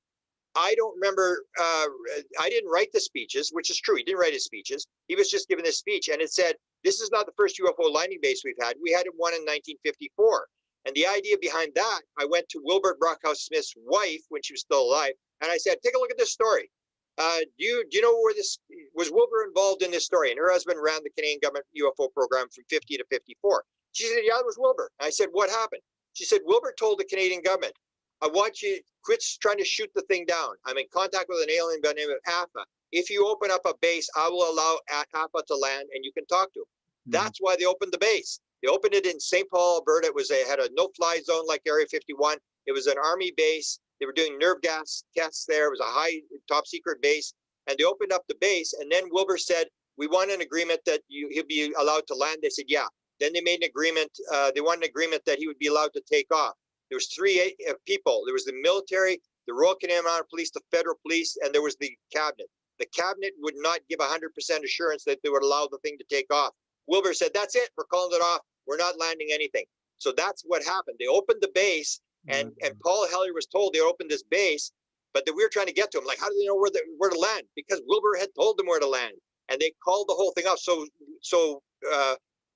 I don't remember. I didn't write the speeches," which is true. He didn't write his speeches. He was just giving this speech, and it said, "This is not the first UFO landing base we've had. We had one in 1954." And the idea behind that, I went to Wilbur Brockhouse Smith's wife when she was still alive, and I said, take a look at this story. Do you know where this was? Wilbur involved in this story? And her husband ran the Canadian government UFO program from 50 to 54. She said, yeah, it was Wilbur. And I said, what happened? She said, Wilbur told the Canadian government, I want you to quit trying to shoot the thing down. I'm in contact with an alien by the name of AFA. If you open up a base, I will allow AFA to land and you can talk to him. That's why they opened the base. They opened it in St. Paul, Alberta. It had a no-fly zone like Area 51. It was an Army base. They were doing nerve gas tests there. It was a high top secret base. And they opened up the base. And then Wilbur said, we want an agreement that he'll be allowed to land. They said, yeah. Then they made an agreement. They wanted an agreement that he would be allowed to take off. There was three people. There was the military, the Royal Canadian Mounted Police, the federal police, and there was the cabinet. The cabinet would not give 100% assurance that they would allow the thing to take off. Wilbur said, that's it. We're calling it off. We're not landing anything. So that's what happened. They opened the base, and Paul Hellyer was told they opened this base, but we were trying to get to him. Like, how do they know where to land? Because Wilbur had told them where to land, and they called the whole thing off. So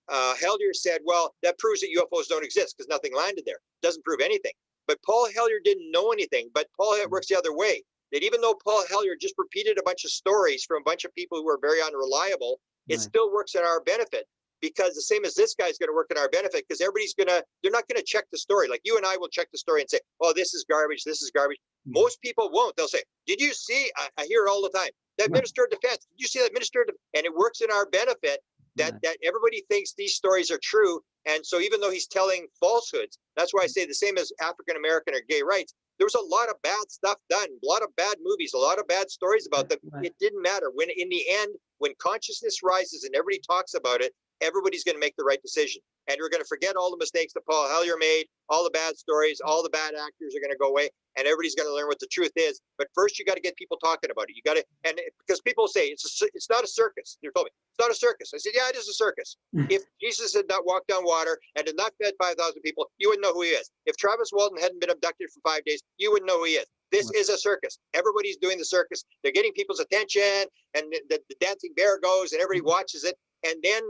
Hellyer said, well, that proves that UFOs don't exist because nothing landed there. Doesn't prove anything. But Paul Hellyer didn't know anything. But Paul Hellyer works the other way. That even though Paul Hellyer just repeated a bunch of stories from a bunch of people who were very unreliable, it still works in our benefit. Because the same as this guy's going to work in our benefit, because they're not going to check the story. Like you and I will check the story and say, oh, this is garbage, this is garbage. Most people won't. They'll say, did you see, I hear it all the time, that Minister of Defense, did you see that Minister of Defense? And it works in our benefit that everybody thinks these stories are true. And so even though he's telling falsehoods, that's why I say the same as African-American or gay rights, there was a lot of bad stuff done, a lot of bad movies, a lot of bad stories about them. It didn't matter. When in the end, when consciousness rises and everybody talks about it, everybody's going to make the right decision. And we're going to forget all the mistakes that Paul Hellyer made, all the bad stories, all the bad actors are going to go away, and everybody's going to learn what the truth is. But first, you got to get people talking about it. You got to, and because people say it's not a circus. They told me it's not a circus. I said, yeah, it is a circus. If Jesus had not walked on water and had not fed 5,000 people, you wouldn't know who he is. If Travis Walton hadn't been abducted for 5 days, you wouldn't know who he is. This is a circus. Everybody's doing the circus. They're getting people's attention, and the dancing bear goes, and everybody watches it, and then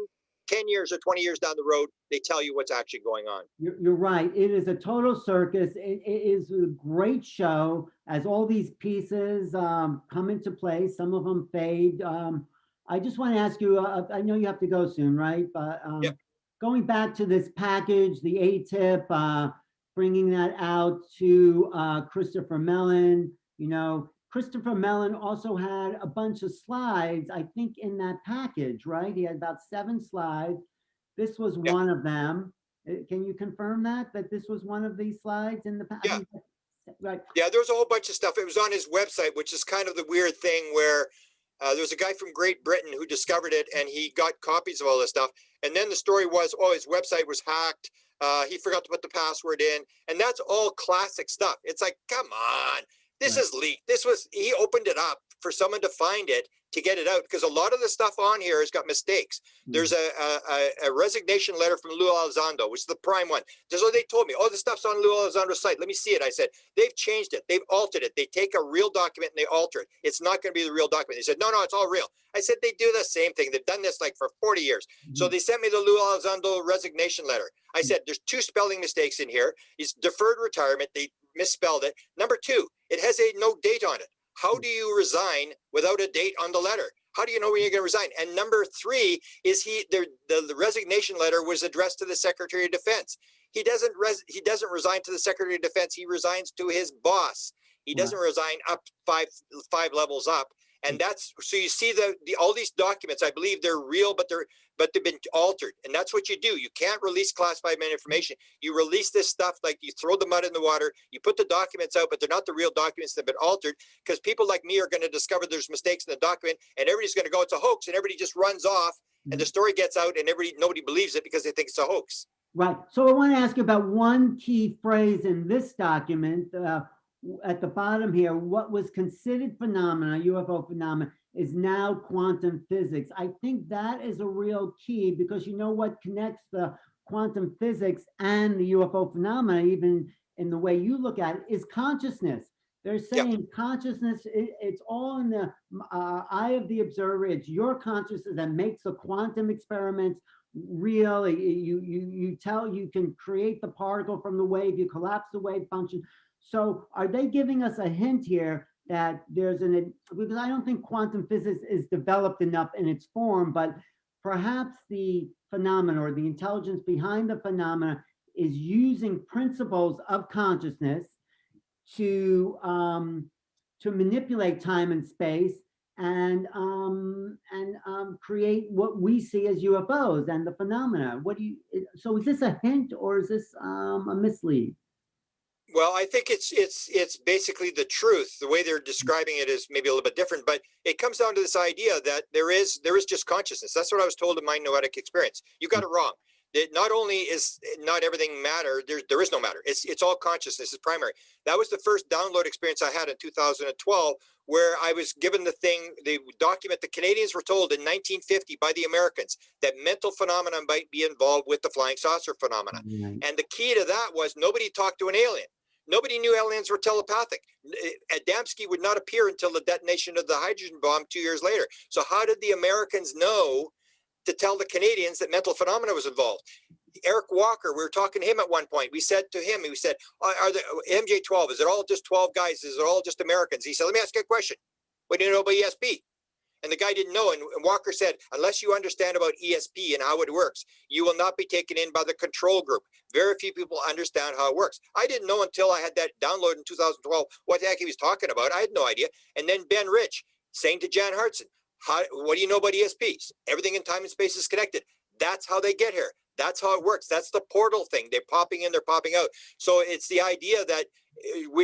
10 years or 20 years down the road, they tell you what's actually going on. You're right. It is a total circus. It is a great show as all these pieces come into play. Some of them fade. I just want to ask you, I know you have to go soon, right? But going back to this package, the ATIP, bringing that out to Christopher Melan, Christopher Melan also had a bunch of slides, I think, in that package, right? He had about 7 slides. This was one of them. Can you confirm that this was one of these slides in the package? Right. Yeah, there was a whole bunch of stuff. It was on his website, which is kind of the weird thing where there was a guy from Great Britain who discovered it, and he got copies of all this stuff. And then the story was, oh, his website was hacked. He forgot to put the password in. And that's all classic stuff. It's like, come on. This is leaked. He opened it up for someone to find it, to get it out, because a lot of the stuff on here has got mistakes. There's a resignation letter from Lou Elizondo, which is the prime one. So they told me, oh, the stuff's on Lou Elizondo's site. Let me see it. I said, they've changed it. They've altered it. They take a real document and they alter it. It's not going to be the real document. They said, no, it's all real. I said, they do the same thing. They've done this like for 40 years. So they sent me the Lou Elizondo resignation letter. I said, there's 2 spelling mistakes in here. It's deferred retirement. They misspelled it. Number 2, it has no date on it. How do you resign without a date on the letter? How do you know when you're going to resign? And number 3 is the resignation letter was addressed to the Secretary of Defense. He doesn't resign to the Secretary of Defense. He resigns to his boss. He doesn't resign up five levels up. And that's, so you see all these documents, I believe they're real, but they've been altered. And that's what you do. You can't release classified information. You release this stuff, like you throw the mud in the water, you put the documents out, but they're not the real documents that have been altered, because people like me are going to discover there's mistakes in the document, and everybody's going to go, it's a hoax, and everybody just runs off, and the story gets out, and nobody believes it because they think it's a hoax. Right. So I want to ask you about one key phrase in this document. At the bottom here, what was considered phenomena, UFO phenomena, is now quantum physics. I think that is a real key, because you know what connects the quantum physics and the UFO phenomena, even in the way you look at it, is consciousness. They're saying consciousness, it's all in the eye of the observer. It's your consciousness that makes the quantum experiments real. You can create the particle from the wave, you collapse the wave function. So are they giving us a hint here that there's because I don't think quantum physics is developed enough in its form, but perhaps the phenomena or the intelligence behind the phenomena is using principles of consciousness to manipulate time and space and create what we see as UFOs and the phenomena. What do you? So is this a hint or is this a mislead? Well, I think it's basically the truth. The way they're describing it is maybe a little bit different, but it comes down to this idea that there is just consciousness. That's what I was told in my noetic experience. You got it wrong. That not only is not everything matter, there is no matter. It's all consciousness is primary. That was the first download experience I had in 2012, where I was given the document. The Canadians were told in 1950 by the Americans that mental phenomena might be involved with the flying saucer phenomena. And the key to that was nobody talked to an alien. Nobody knew aliens were telepathic. Adamski would not appear until the detonation of the hydrogen bomb 2 years later. So how did the Americans know to tell the Canadians that mental phenomena was involved? Eric Walker, we were talking to him at one point. We said to him, are the MJ-12, is it all just 12 guys? Is it all just Americans? He said, let me ask you a question. What do you know about ESP? And the guy didn't know. And Walker said, unless you understand about ESP and how it works, you will not be taken in by the control group. Very few people understand how it works. I didn't know until I had that download in 2012 what the heck he was talking about. I had no idea. And then Ben Rich saying to Jan Hartson, what do you know about ESPs? Everything in time and space is connected. That's how they get here. That's how it works. That's the portal thing. They're popping in, they're popping out. So it's the idea that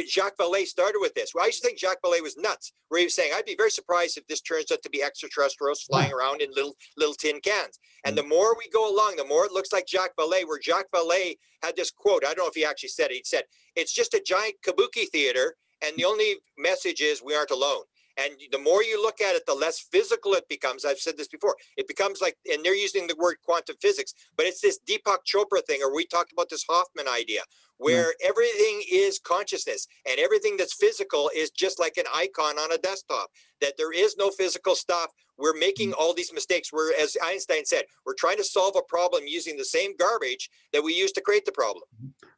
Jacques Vallée started with this. Well, I used to think Jacques Vallée was nuts, where he was saying, I'd be very surprised if this turns out to be extraterrestrials flying around in little tin cans. And the more we go along, the more it looks like Jacques Vallée, where Jacques Vallée had this quote. I don't know if he actually said it. He said, it's just a giant kabuki theater, and the only message is we aren't alone. And the more you look at it, the less physical it becomes. I've said this before. It becomes like, and they're using the word quantum physics, but it's this Deepak Chopra thing, or we talked about this Hoffman idea, where everything is consciousness and everything that's physical is just like an icon on a desktop, that there is no physical stuff. We're making all these mistakes. We're, as Einstein said, we're trying to solve a problem using the same garbage that we used to create the problem.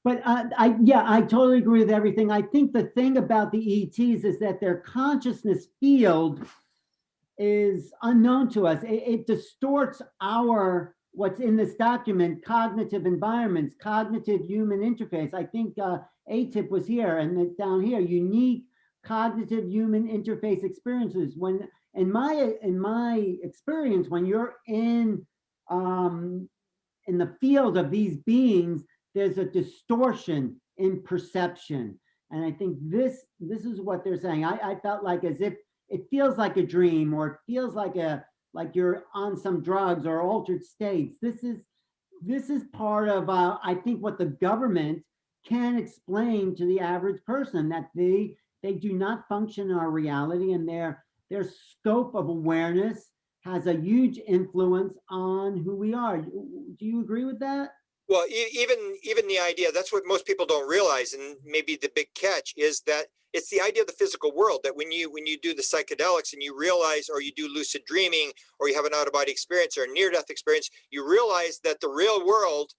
But I totally agree with everything. I think the thing about the ETs is that their consciousness field is unknown to us. It distorts what's in this document, cognitive environments, cognitive human interface. I think ATIP was here, and down here, unique cognitive human interface experiences. When in my experience, when you're in the field of these beings, there's a distortion in perception. And I think this is what they're saying. I felt like as if it feels like a dream, or it feels like you're on some drugs or altered states. This is part of I think what the government can explain to the average person, that they do not function in our reality, and their scope of awareness has a huge influence on who we are. Do you agree with that? Well, even the idea, that's what most people don't realize, and maybe the big catch is that it's the idea of the physical world, that when you do the psychedelics and you realize, or you do lucid dreaming, or you have an out-of-body experience or a near-death experience, you realize that the real world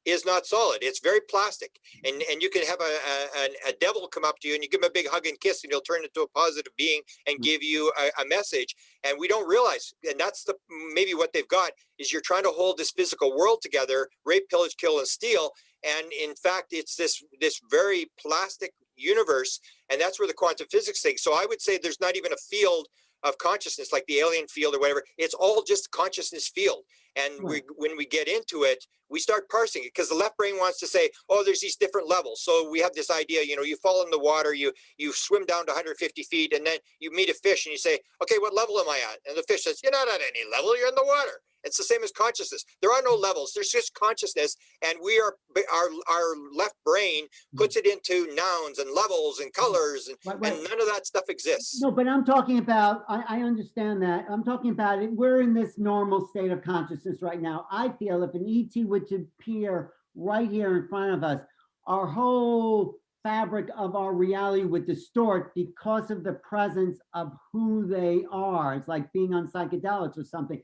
is not solid. It's very plastic. And you can have a devil come up to you and you give him a big hug and kiss, and he'll turn into a positive being and give you a message. And we don't realize, and that's maybe what they've got, is you're trying to hold this physical world together, rape, pillage, kill, and steal. And in fact, it's this very plastic universe. And that's where the quantum physics thing. So I would say there's not even a field of consciousness like the alien field or whatever. It's all just consciousness field. And when we get into it, we start parsing it, because the left brain wants to say, oh, there's these different levels. So we have this idea, you fall in the water, you swim down to 150 feet, and then you meet a fish and you say, okay, what level am I at? And the fish says, you're not at any level, you're in the water. It's the same as consciousness. There are no levels. There's just consciousness, and our left brain puts it into nouns and levels and colors, and none of that stuff exists. No, but I'm talking about, I understand that. I'm talking about it. We're in this normal state of consciousness right now. I feel if an ET would appear right here in front of us, our whole fabric of our reality would distort because of the presence of who they are. It's like being on psychedelics or something.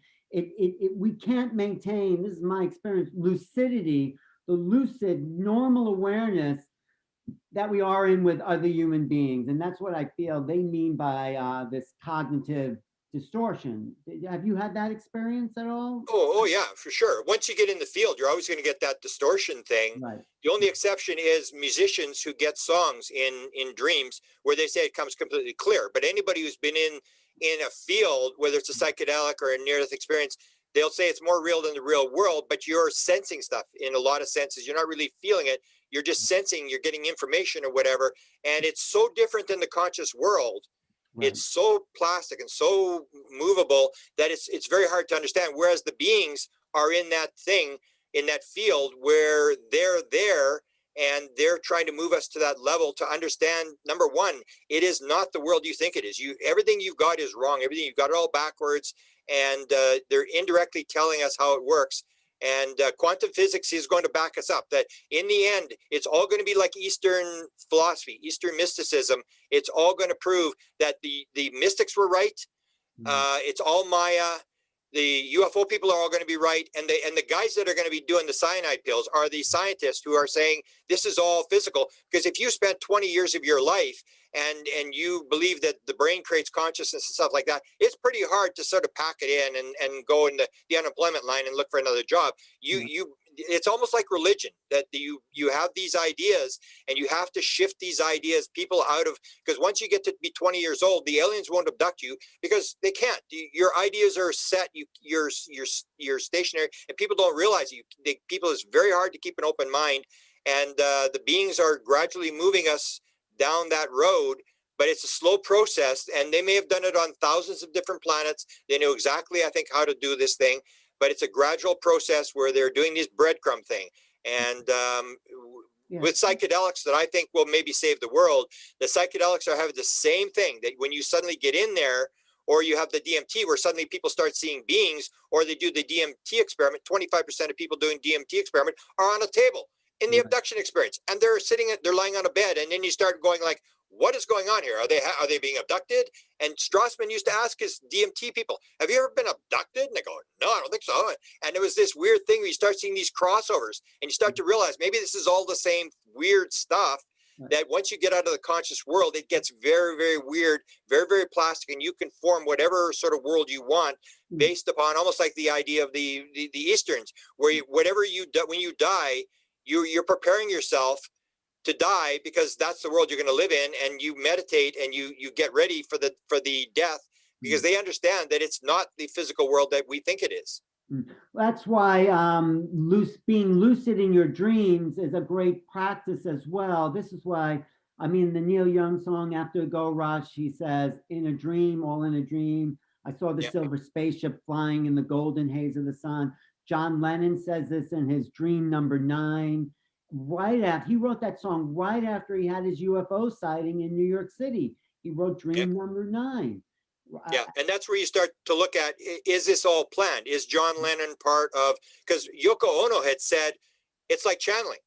We can't maintain, this is my experience, lucidity, the lucid normal awareness that we are in with other human beings. And that's what I feel they mean by this cognitive distortion. Have you had that experience at all? Oh yeah, for sure. Once you get in the field, you're always going to get that distortion thing. Right. The only exception is musicians who get songs in dreams where they say it comes completely clear. But anybody who's been in a field, whether it's a psychedelic or a near-death experience, they'll say it's more real than the real world, but you're sensing stuff in a lot of senses. You're not really feeling it. You're just sensing, you're getting information or whatever. And it's so different than the conscious world. Right. It's so plastic and so movable that it's very hard to understand. Whereas the beings are in that thing, in that field where they're there and they're trying to move us to that level to understand, number one, it is not the world you think it is. Everything you've got is wrong. Everything you've got it all backwards, and they're indirectly telling us how it works. And quantum physics is going to back us up that in the end, it's all going to be like Eastern philosophy, Eastern mysticism. It's all going to prove that the mystics were right. It's all Maya. The UFO people are all going to be right. And the guys that are going to be doing the cyanide pills are the scientists who are saying this is all physical. Because if you spent 20 years of your life and you believe that the brain creates consciousness and stuff like that, it's pretty hard to sort of pack it in and go in the unemployment line and look for another job. It's almost like religion that you have these ideas and you have to shift these ideas people out of, because once you get to be 20 years old, the aliens won't abduct you because they can't. Your ideas are set. You're stationary, and people don't realize people, it's very hard to keep an open mind, and the beings are gradually moving us down that road. But it's a slow process, and they may have done it on thousands of different planets. They know exactly, I think, how to do this thing. But it's a gradual process where they're doing this breadcrumb thing. And with psychedelics that I think will maybe save the world, the psychedelics are having the same thing, that when you suddenly get in there, or you have the DMT where suddenly people start seeing beings, or they do the DMT experiment. 25% of people doing DMT experiment are on a table in the abduction experience, and they're lying on a bed. And then you start going like, what is going on here? Are they being abducted? And Strassman used to ask his DMT people, have you ever been abducted? And they go, no, I don't think so. And it was this weird thing where you start seeing these crossovers, and you start to realize maybe this is all the same weird stuff, that once you get out of the conscious world, it gets very, very weird, very, very plastic, and you can form whatever sort of world you want based upon almost like the idea of the Easterns, where whatever you do, when you die, you're preparing yourself to die, because that's the world you're going to live in, and you meditate and you get ready for the death, because they understand that it's not the physical world that we think it is. That's why being lucid in your dreams is a great practice as well. This is why, I mean, the Neil Young song After Go Rush, he says, in a dream, all in a dream, I saw the silver spaceship flying in the golden haze of the sun. John Lennon says this in his Dream Number 9. Right after he wrote that song, right after he had his UFO sighting in New York City, he wrote Dream Number 9. Yeah, and that's where you start to look at, is this all planned? Is John Lennon part of, because Yoko Ono had said, it's like channeling.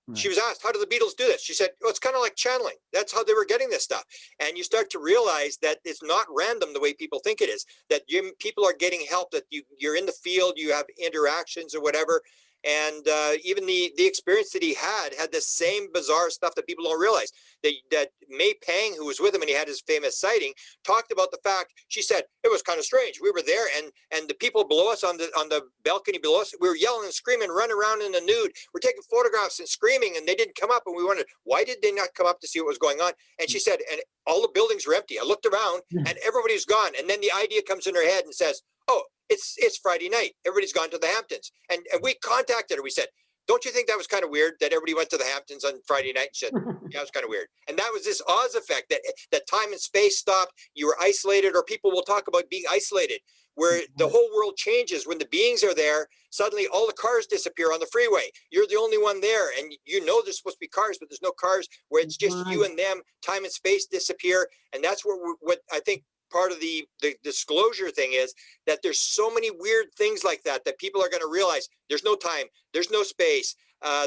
Right. She was asked, how do the Beatles do this? She said, well, it's kind of like channeling. That's how they were getting this stuff. And you start to realize that it's not random the way people think it is, that people are getting help, that you're in the field, you have interactions or whatever. And even the experience that he had the same bizarre stuff that people don't realize. That May Pang, who was with him and he had his famous sighting, talked about the fact, she said, it was kind of strange. We were there, and the people below us on the balcony below us, we were yelling and screaming, running around in the nude. We're taking photographs and screaming, and they didn't come up. And we wondered, why did they not come up to see what was going on? And she said, and all the buildings were empty. I looked around and everybody's gone. And then the idea comes in her head and says, oh, it's Friday night. Everybody's gone to the Hamptons. And we contacted her. We said, don't you think that was kind of weird that everybody went to the Hamptons on Friday night? She said, yeah, it was kind of weird. And that was this Oz effect, that time and space stopped. You were isolated, or people will talk about being isolated, where the whole world changes. When the beings are there, suddenly all the cars disappear on the freeway. You're the only one there. And you know there's supposed to be cars, but there's no cars, where it's just you and them. Time and space disappear. And that's what I think part of the disclosure thing is, that there's so many weird things like that people are going to realize there's no time, there's no space.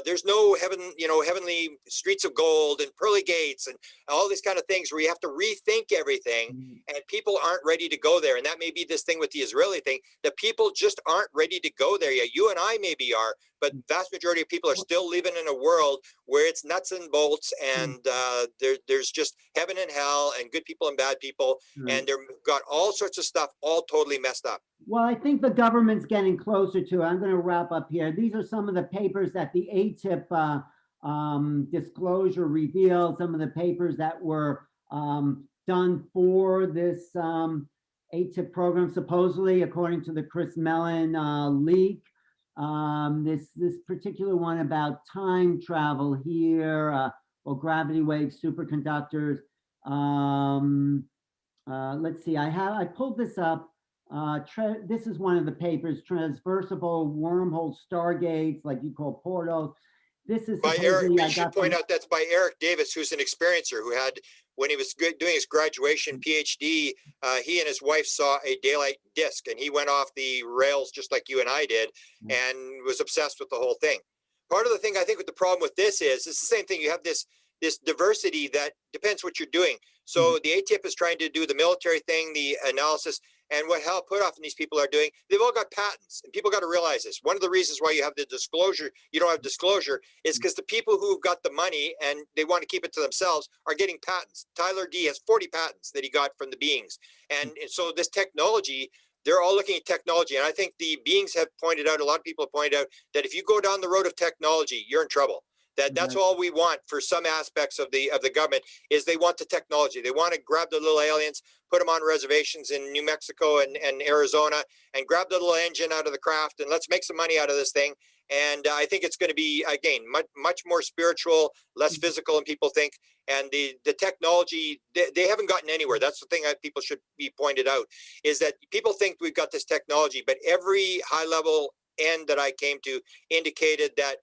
there's no heavenly streets of gold and pearly gates and all these kind of things where you have to rethink everything, and people aren't ready to go there. And that may be this thing with the Israeli thing, that people just aren't ready to go there yet. You and I maybe are, but vast majority of people are still living in a world where it's nuts and bolts, and there's just heaven and hell and good people and bad people, and they've got all sorts of stuff all totally messed up. Well, I think the government's getting closer to it. I'm going to wrap up here. These are some of the papers that the ATIP disclosure revealed, some of the papers that were done for this ATIP program, supposedly, according to the Chris Melan leak. This particular one about time travel here, or gravity waves, superconductors. Let's see, I pulled this up. This is one of the papers, transversible wormhole stargates, like you call portals. This is by Eric. We should point out that's by Eric Davis, who's an experiencer who had, when he was doing his graduation PhD, he and his wife saw a daylight disc, and he went off the rails just like you and I did, and was obsessed with the whole thing. Part of the thing I think with the problem with this is it's the same thing. You have this diversity that depends what you're doing. So the ATIP is trying to do the military thing, the analysis, and what Hal Puthoff and these people are doing, they've all got patents, and people got to realize this. One of the reasons why you have the disclosure, you don't have disclosure, is because the people who've got the money and they want to keep it to themselves are getting patents. Tyler D has 40 patents that he got from the beings. And so this technology, they're all looking at technology. And I think the beings have pointed out, a lot of people have pointed out, that if you go down the road of technology, you're in trouble. That's all we want for some aspects of the government, is they want the technology. They want to grab the little aliens, put them on reservations in New Mexico and Arizona, and grab the little engine out of the craft, and let's make some money out of this thing. And I think it's going to be, again, much more spiritual, less physical than people think. And the technology, they haven't gotten anywhere. That's the thing that people should be pointed out, is that people think we've got this technology, but every high level end that I came to indicated that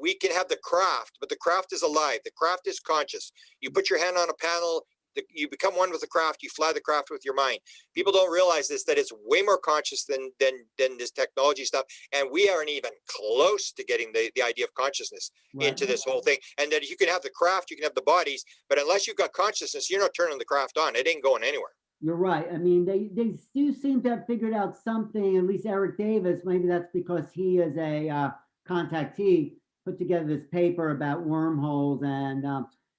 we can have the craft, but the craft is alive. The craft is conscious. You put your hand on a panel, you become one with the craft, you fly the craft with your mind. People don't realize this, that it's way more conscious than this technology stuff. And we aren't even close to getting the idea of consciousness into this whole thing. And that you can have the craft, you can have the bodies, but unless you've got consciousness, you're not turning the craft on. It ain't going anywhere. You're right. I mean, they do seem to have figured out something, at least Eric Davis, maybe that's because he is a contactee, put together this paper about wormholes. And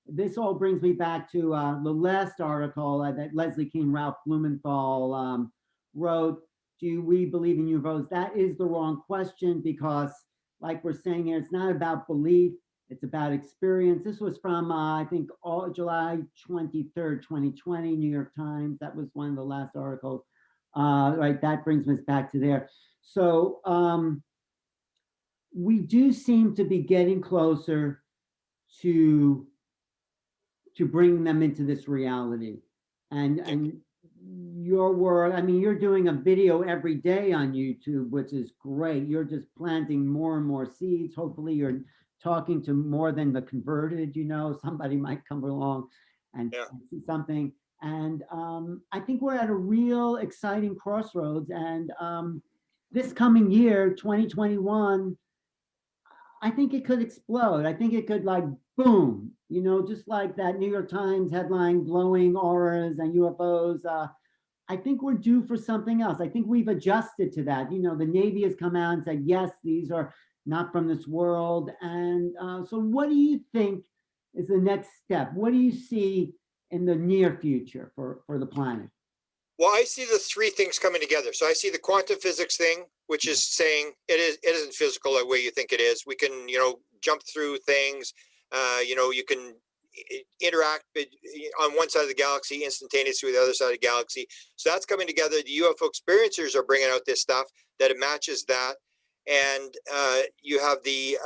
this all brings me back to the last article that Leslie Kean, Ralph Blumenthal wrote, Do we believe in UFOs? That is the wrong question, because like we're saying here, it's not about belief, it's about experience. This was from, I think, July 23rd, 2020, New York Times. That was one of the last articles. Right, that brings us back to there. So, we do seem to be getting closer to bringing them into this reality. And your work, I mean, you're doing a video every day on YouTube, which is great. You're just planting more and more seeds. Hopefully you're talking to more than the converted, somebody might come along and see something. And I think we're at a real exciting crossroads. And this coming year, 2021, I think it could explode. I think it could, like, boom, just like that New York Times headline, glowing auras and UFOs. I think we're due for something else. I think we've adjusted to that. The Navy has come out and said, yes, these are not from this world. And so what do you think is the next step? What do you see in the near future for the planet? Well, I see the three things coming together. So I see the quantum physics thing, which is saying it isn't physical the way you think it is. We can, jump through things. You can interact on one side of the galaxy instantaneously with the other side of the galaxy. So that's coming together. The UFO experiencers are bringing out this stuff that it matches that. And you have the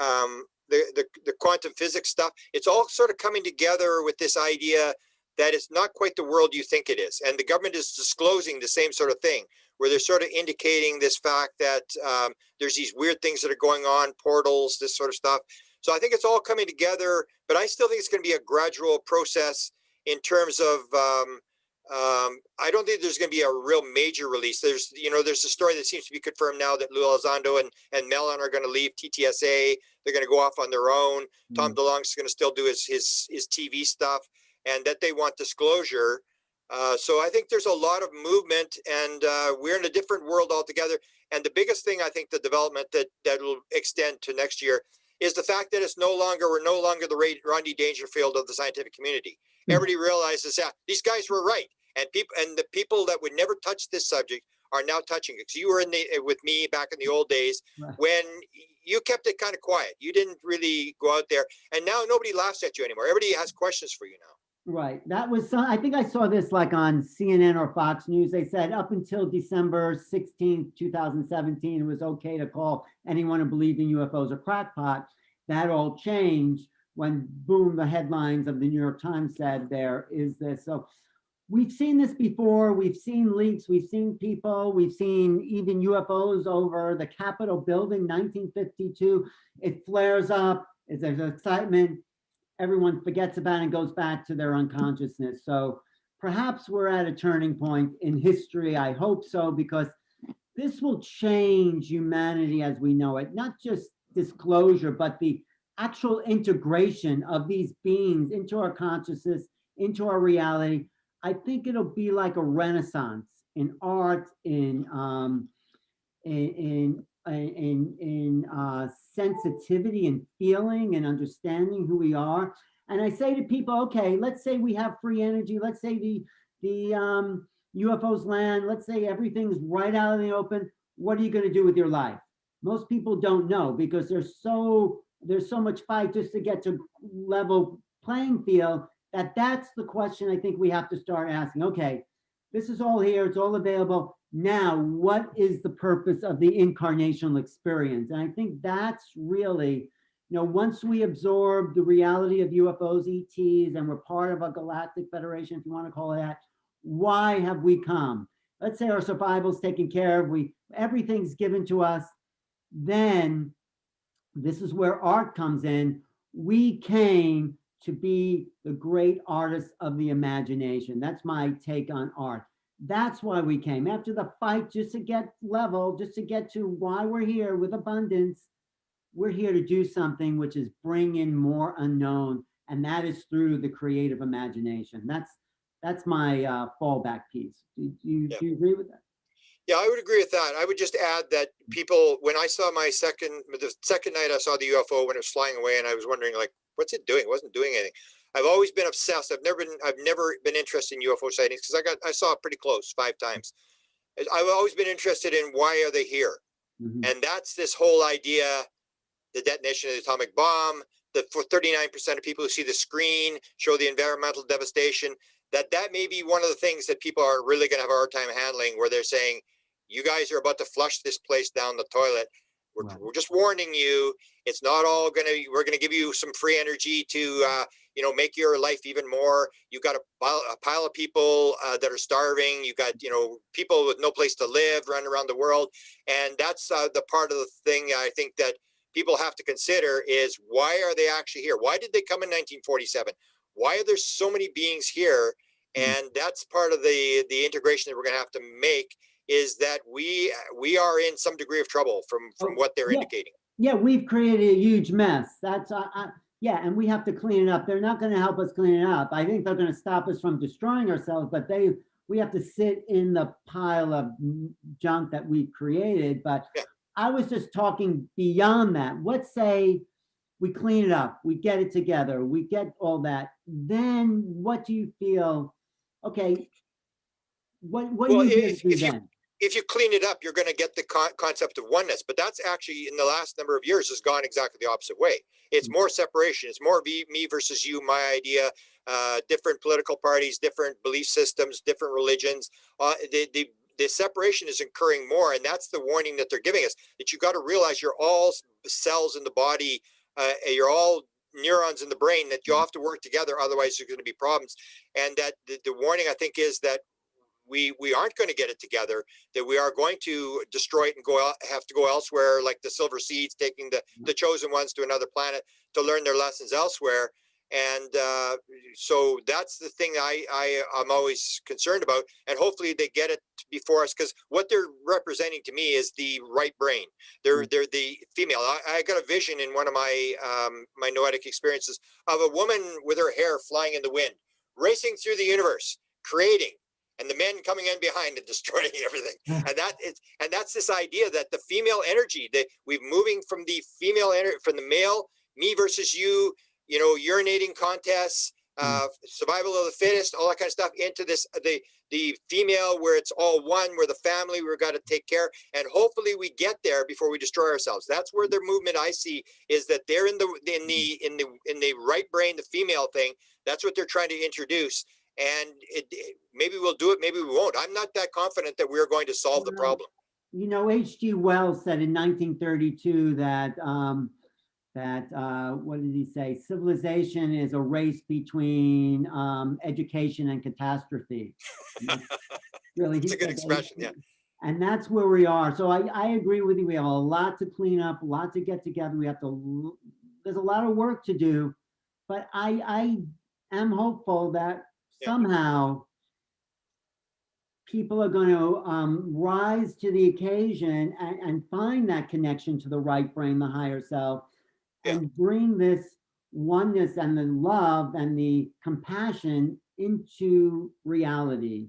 quantum physics stuff. It's all sort of coming together with this idea that it's not quite the world you think it is. And the government is disclosing the same sort of thing, where they're sort of indicating this fact that there's these weird things that are going on, portals, this sort of stuff. So I think it's all coming together, but I still think it's going to be a gradual process in terms of I don't think there's going to be a real major release. There's a story that seems to be confirmed now that Lou Elizondo and Melan are going to leave TTSA. They're going to go off on their own. Tom DeLonge's going to still do his TV stuff, and that they want disclosure. So I think there's a lot of movement, and we're in a different world altogether. And the biggest thing, I think, the development that will extend to next year is the fact that we're no longer the Rodney Dangerfield of the scientific community. Everybody realizes that these guys were right, and the people that would never touch this subject are now touching it. So you were with me back in the old days when you kept it kind of quiet. You didn't really go out there, and now nobody laughs at you anymore. Everybody has questions for you now. Right. That was I think I saw this like on CNN or Fox News. They said up until December 16th, 2017, it was okay to call anyone who believed in UFOs a crackpot. That all changed when, boom, the headlines of the New York Times said there is this. So we've seen this before. We've seen leaks. We've seen people. We've seen even UFOs over the Capitol building, 1952. It flares up. There's excitement. Everyone forgets about it and goes back to their unconsciousness. So perhaps we're at a turning point in history. I hope so, because this will change humanity as we know it. Not just disclosure, but the actual integration of these beings into our consciousness, into our reality. I think it'll be like a renaissance in art, in sensitivity and feeling and understanding who we are. And I say to people, okay, let's say we have free energy. Let's say the UFOs land. Let's say everything's right out in the open. What are you going to do with your life? Most people don't know, because there's so much fight just to get to level playing field, that's the question I think we have to start asking. Okay, this is all here. It's all available. Now, what is the purpose of the incarnational experience? And I think that's really, once we absorb the reality of UFOs, ETs, and we're part of a galactic federation, if you want to call it that, why have we come? Let's say our survival's taken care of, everything's given to us. Then this is where art comes in. We came to be the great artists of the imagination. That's my take on art. That's why we came, after the fight, just to get level, just to get to why we're here with abundance. We're here to do something, which is bring in more unknown, and that is through the creative imagination. That's my fallback piece. Do you agree with that? Yeah, I would agree with that. I would just add that people, when I saw the second night I saw the UFO when it was flying away, and I was wondering, like, what's it doing? It wasn't doing anything. I've always been obsessed. I've never been interested in UFO sightings because I saw it pretty close 5 times. I've always been interested in why are they here, and that's this whole idea: the detonation of the atomic bomb. For 39% of people who see the screen show the environmental devastation. That may be one of the things that people are really going to have a hard time handling, where they're saying, "You guys are about to flush this place down the toilet. We're just warning you. It's not all we're going to give you some free energy to, make your life even more. You've got a pile of people that are starving. You've got, people with no place to live running around the world." And that's the part of the thing I think that people have to consider is, why are they actually here? Why did they come in 1947? Why are there so many beings here? And that's part of the integration that we're going to have to make, is that we are in some degree of trouble from what they're indicating. Yeah, we've created a huge mess. That's and we have to clean it up. They're not going to help us clean it up. I think they're going to stop us from destroying ourselves, but we have to sit in the pile of junk that we've created. But I was just talking beyond that. Let's say we clean it up, we get it together, we get all that. Then what do you feel? Okay, what are you going to do then? If you clean it up, you're going to get the concept of oneness. But that's actually, in the last number of years, has gone exactly the opposite way. It's more separation. It's more me versus you, my idea, different political parties, different belief systems, different religions. The separation is occurring more. And that's the warning that they're giving us, that you got to realize you're all cells in the body. You're all neurons in the brain, that you have to work together. Otherwise, there's going to be problems. And that the warning, I think, is that we aren't going to get it together, that we are going to destroy it and have to go elsewhere, like the Silver Seeds taking the chosen ones to another planet to learn their lessons elsewhere. And so that's the thing I'm always concerned about. And hopefully they get it before us, because what they're representing to me is the right brain. They're the female. I got a vision in one of my my noetic experiences of a woman with her hair flying in the wind, racing through the universe, creating, and the men coming in behind and destroying everything. And that's this idea that the female energy, that we're moving from the female energy, from the male, me versus you, you know, urinating contests, survival of the fittest, all that kind of stuff, into this the female, where it's all one, where the family, we've got to take care, and hopefully we get there before we destroy ourselves. That's where their movement, I see, is that they're in the right brain, the female thing. That's what they're trying to introduce. And maybe we'll do it, maybe we won't. I'm not that confident that we're going to solve the problem. You know, H.G. Wells said in 1932 that what did he say? Civilization is a race between education and catastrophe. Really, it's a good expression, yeah. And that's where we are. So I agree with you. We have a lot to clean up, a lot to get together. We have to. There's a lot of work to do, but I am hopeful that somehow people are going to rise to the occasion and find that connection to the right brain, the higher self, and bring this oneness and the love and the compassion into reality.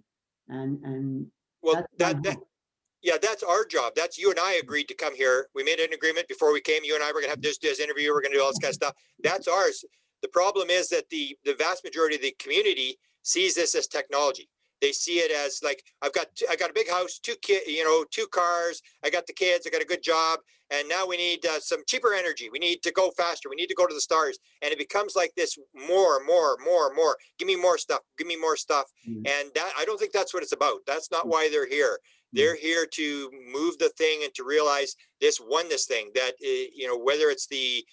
And well, that's our job. That's, you and I agreed to come here. We made an agreement before we came. You and I were going to have this interview. We're going to do all this kind of stuff. That's ours. The problem is that the vast majority of the community sees this as technology. They see it as like, I got a big house, 2 kids, you know, 2 cars. I got the kids. I got a good job, and now we need some cheaper energy. We need to go faster. We need to go to the stars, and it becomes like this: more. Give me more stuff. Give me more stuff. And that, I don't think that's what it's about. That's not why they're here. They're here to move the thing and to realize this oneness thing. That you know, whether it's the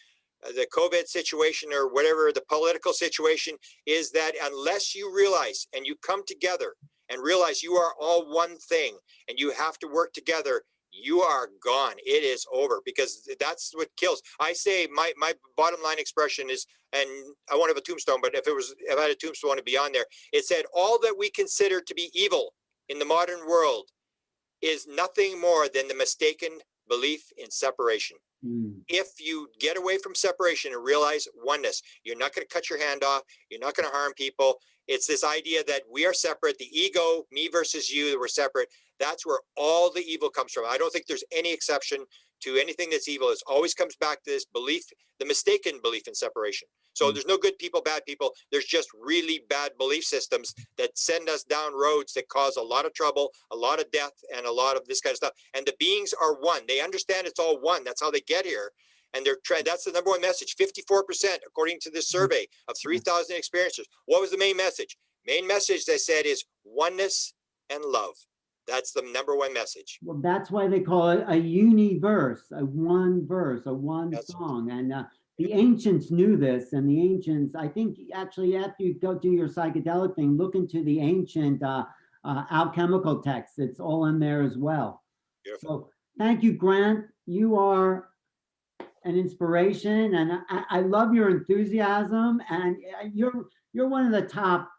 COVID situation or whatever the political situation is, that unless you realize and you come together and realize you are all one thing and you have to work together, you are gone. It is over, because that's what kills. I say my bottom line expression is, and I won't have a tombstone, but if I had a tombstone, I want to be on there. It said, all that we consider to be evil in the modern world is nothing more than the mistaken belief in separation. If you get away from separation and realize oneness, you're not going to cut your hand off. You're not going to harm people. It's this idea that we are separate, the ego, me versus you, that we're separate. That's where all the evil comes from. I don't think there's any exception to anything that's evil. It always comes back to this belief, the mistaken belief in separation. So there's no good people, bad people. There's just really bad belief systems that send us down roads that cause a lot of trouble, a lot of death, and a lot of this kind of stuff. And the beings are one. They understand it's all one. That's how they get here. And that's the number one message. 54%, according to this survey of 3,000 experiencers. What was the main message? Main message, they said, is oneness and love. That's the number one message. Well, that's why they call it a universe, a one verse, a one song. And the ancients knew this, and the ancients, I think, actually, after you go do your psychedelic thing, look into the ancient alchemical texts. It's all in there as well. Beautiful. So thank you, Grant. You are an inspiration, and I love your enthusiasm, and you're one of the top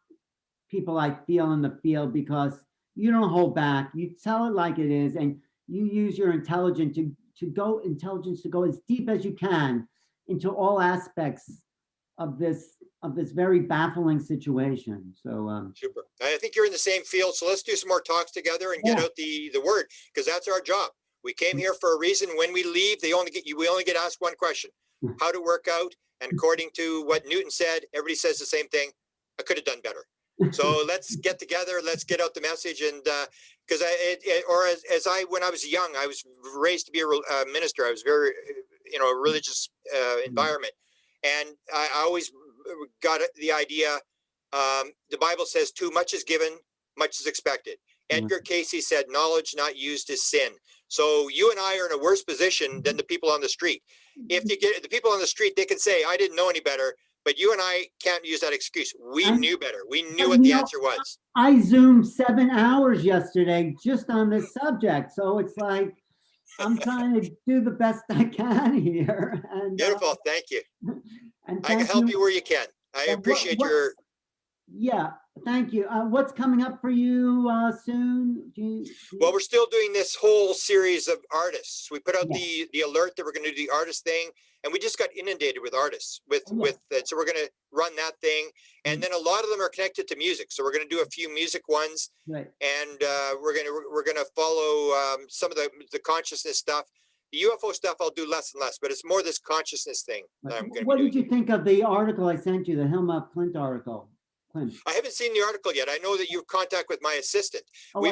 people I feel in the field, because you don't hold back. You tell it like it is, and you use your intelligence to go as deep as you can into all aspects of this very baffling situation. So super. I think you're in the same field. So let's do some more talks together and get out the word, because that's our job. We came here for a reason. When we leave, we only get asked one question: how to work out. And according to what Newton said, everybody says the same thing: I could have done better. So let's get together. Let's get out the message. And because when I was young, I was raised to be a minister. I was very, a religious environment, and I always got the idea. The Bible says, "Too much is given, much is expected." Edgar Casey said, "Knowledge not used is sin." So you and I are in a worse position than the people on the street. If you get the people on the street, they can say, "I didn't know any better." But you and I can't use that excuse. We knew better. We knew what the answer was. I Zoomed 7 hours yesterday just on this subject. So it's like, I'm trying to do the best I can here. And, beautiful. Thank you. And I can help you where you can. I appreciate your. Yeah, thank you. What's coming up for you soon? Well, we're still doing this whole series of artists. We put out Yeah. the alert that we're going to do the artist thing, and we just got inundated with artists so we're going to run that thing, and then a lot of them are connected to music. So we're going to do a few music ones, Right. and we're going to follow some of the consciousness stuff. The UFO stuff I'll do less and less, but it's more this consciousness thing that I'm going to What be did doing. you think of the article I sent you, the Hilma Clint article? Clint. I haven't seen the article yet. I know that you have contact with my assistant. Oh,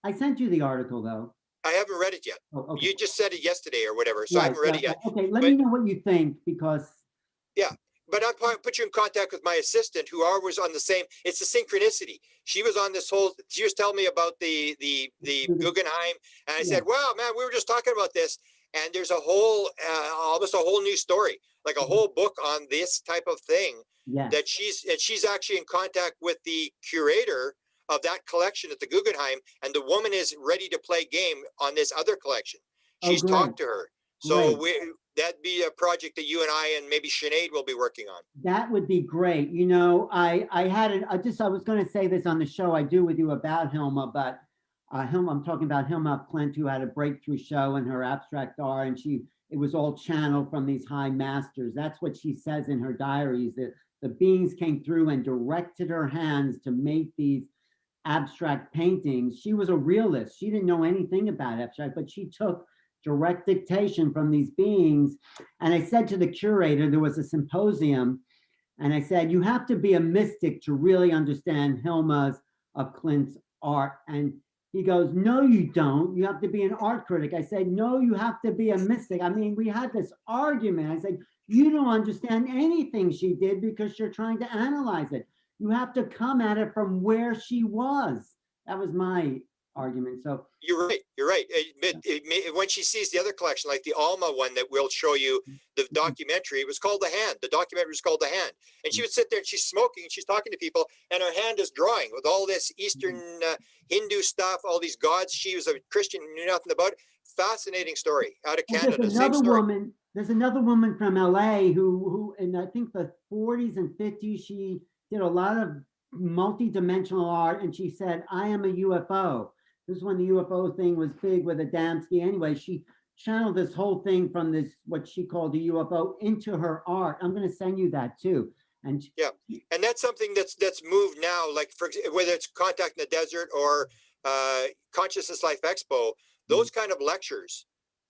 I sent you the article though. I haven't read it yet. Oh, okay. You just said it yesterday or whatever, so I haven't read it yet. Okay, let me know what you think, because. Yeah, but I'll put you in contact with my assistant, who always on the same. It's the synchronicity. She was on this whole. She was telling me about the Guggenheim, and I said, "Wow, man, we were just talking about this." And there's a whole, almost a whole new story, like a whole book on this type of thing. Yes. That she's actually in contact with the curator of that collection at the Guggenheim, and the woman is ready to play game on this other collection. She's talked to her. So that'd be a project that you and I and maybe Sinead will be working on. That would be great. You know, I was going to say this on the show I do with you about Hilma, but Hilma, I'm talking about Hilma Clint, who had a breakthrough show in her abstract art, and it was all channeled from these high masters. That's what she says in her diaries, that the beings came through and directed her hands to make these abstract paintings. She was a realist. She didn't know anything about abstract, but she took direct dictation from these beings. And I said to the curator, there was a symposium, and I said, you have to be a mystic to really understand Hilma's of Clint's art. And he goes, no, you don't. You have to be an art critic. I said, no, you have to be a mystic. I mean, we had this argument. I said, you don't understand anything she did because you're trying to analyze it. You have to come at it from where she was. That was my argument. So you're right. You're right. When she sees the other collection, like the Alma one that we'll show you, the documentary, it was called The Hand. The documentary was called The Hand. And she would sit there and she's smoking and she's talking to people, and her hand is drawing with all this Eastern Hindu stuff, all these gods. She was a Christian, knew nothing about it. Fascinating story out of Canada. There's another woman from LA who in I think the 40s and 50s, she did a lot of multi-dimensional art, and she said, I am a UFO. This is when the UFO thing was big with Adamski. Anyway, she channeled this whole thing from this, what she called a UFO, into her art. I'm going to send you that too. And and that's something that's moved now, like for whether it's Contact in the Desert or Consciousness Life Expo, those kind of lectures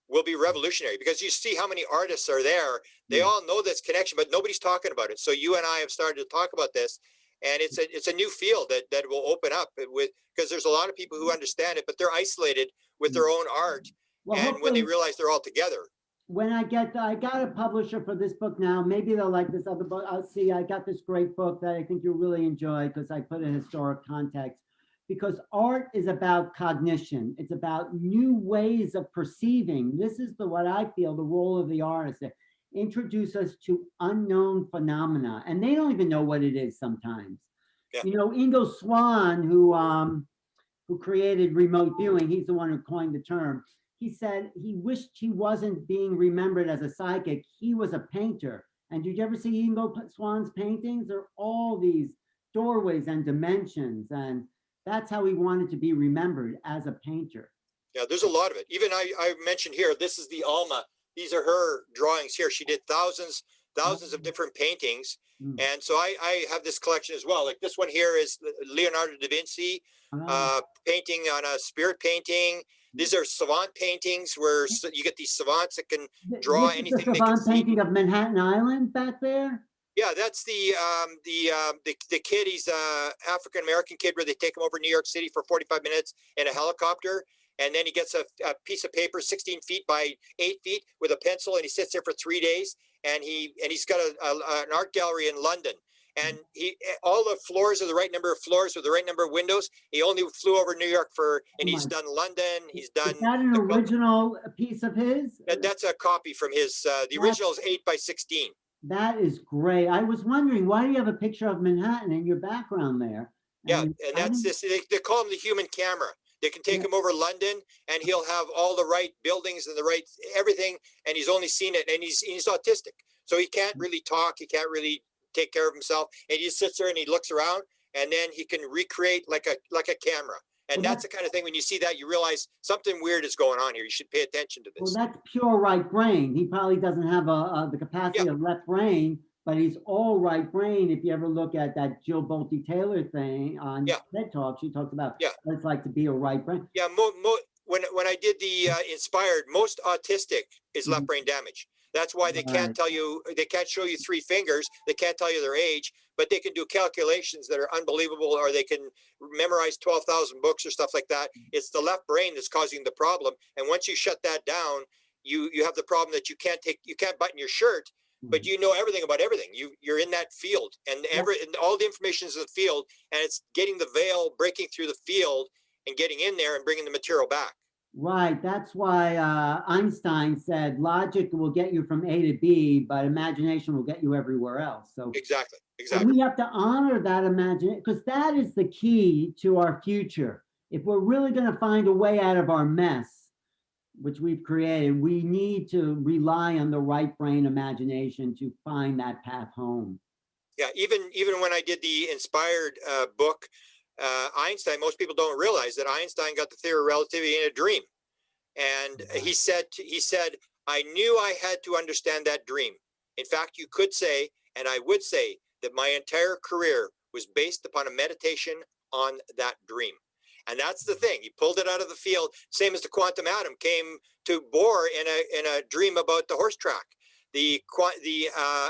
will be revolutionary, because you see how many artists are there. They all know this connection, but nobody's talking about it. So you and I have started to talk about this, and it's a new field that will open up with, because there's a lot of people who understand it, but they're isolated with their own art. Well, and when they realize they're all together. When I got a publisher for this book now, maybe they'll like this other book. I'll see. I got this great book that I think you'll really enjoy, because I put a historic context. Because art is about cognition. It's about new ways of perceiving. This is what I feel the role of the artist. Introduce us to unknown phenomena, and they don't even know what it is sometimes. Yeah. You know, Ingo Swann, who created remote viewing, he's the one who coined the term. He said he wished he wasn't being remembered as a psychic. He was a painter. And did you ever see Ingo Swann's paintings? They're all these doorways and dimensions, and that's how he wanted to be remembered, as a painter. Yeah, there's a lot of it. Even I mentioned here, this is the Alma. These are her drawings here. She did thousands of different paintings. And so I have this collection as well. Like this one here is Leonardo da Vinci painting on a spirit painting. These are savant paintings where you get these savants that can draw anything. The savant painting of Manhattan Island back there? Yeah, that's the kid. He's a African-American kid where they take him over New York City for 45 minutes in a helicopter. And then he gets a piece of paper 16 feet by 8 feet with a pencil, and he sits there for 3 days. And he's got an art gallery in London. And all the floors are the right number of floors with the right number of windows. He only flew over New York he's done London. He's done. Is that an original piece of his? That's a copy from his. The original is 8 by 16. That is great. I was wondering, why do you have a picture of Manhattan in your background there? Yeah, and that's this. They call him the human camera. They can take him over London, and he'll have all the right buildings and the right everything, and he's only seen it, and he's autistic, so he can't really talk. He can't really take care of himself, and he just sits there and he looks around, and then he can recreate like a camera. And Well, that's the kind of thing, when you see that, you realize something weird is going on here. You should pay attention to well, this. that's pure right brain. He probably doesn't have the capacity Yeah. of left brain, but he's all right brain. If you ever look at that Jill Bolte Taylor thing on Yeah. TED Talk, she talks about Yeah. what it's like to be a right brain. Yeah, when I did the Inspired, most autistic is left brain damage. That's why they can't tell you, they can't show you three fingers, they can't tell you their age, but they can do calculations that are unbelievable, or they can memorize 12,000 books or stuff like that. It's the left brain that's causing the problem. And once you shut that down, you have the problem that you can't button your shirt, but you know everything about everything. You're in that field, and and all the information is in the field, and it's getting the veil, breaking through the field and getting in there and bringing the material back. Right. That's why Einstein said logic will get you from A to B, but imagination will get you everywhere else. So Exactly. and we have to honor that imagination, because that is the key to our future. If we're really going to find a way out of our mess, which we've created, we need to rely on the right brain imagination to find that path home. Yeah, even when I did the Inspired book, Einstein, most people don't realize that Einstein got the theory of relativity in a dream. And he said, I knew I had to understand that dream. In fact, you could say, and I would say, that my entire career was based upon a meditation on that dream. And that's the thing. He pulled it out of the field, same as the quantum atom came to Bohr in a dream about the horse track. The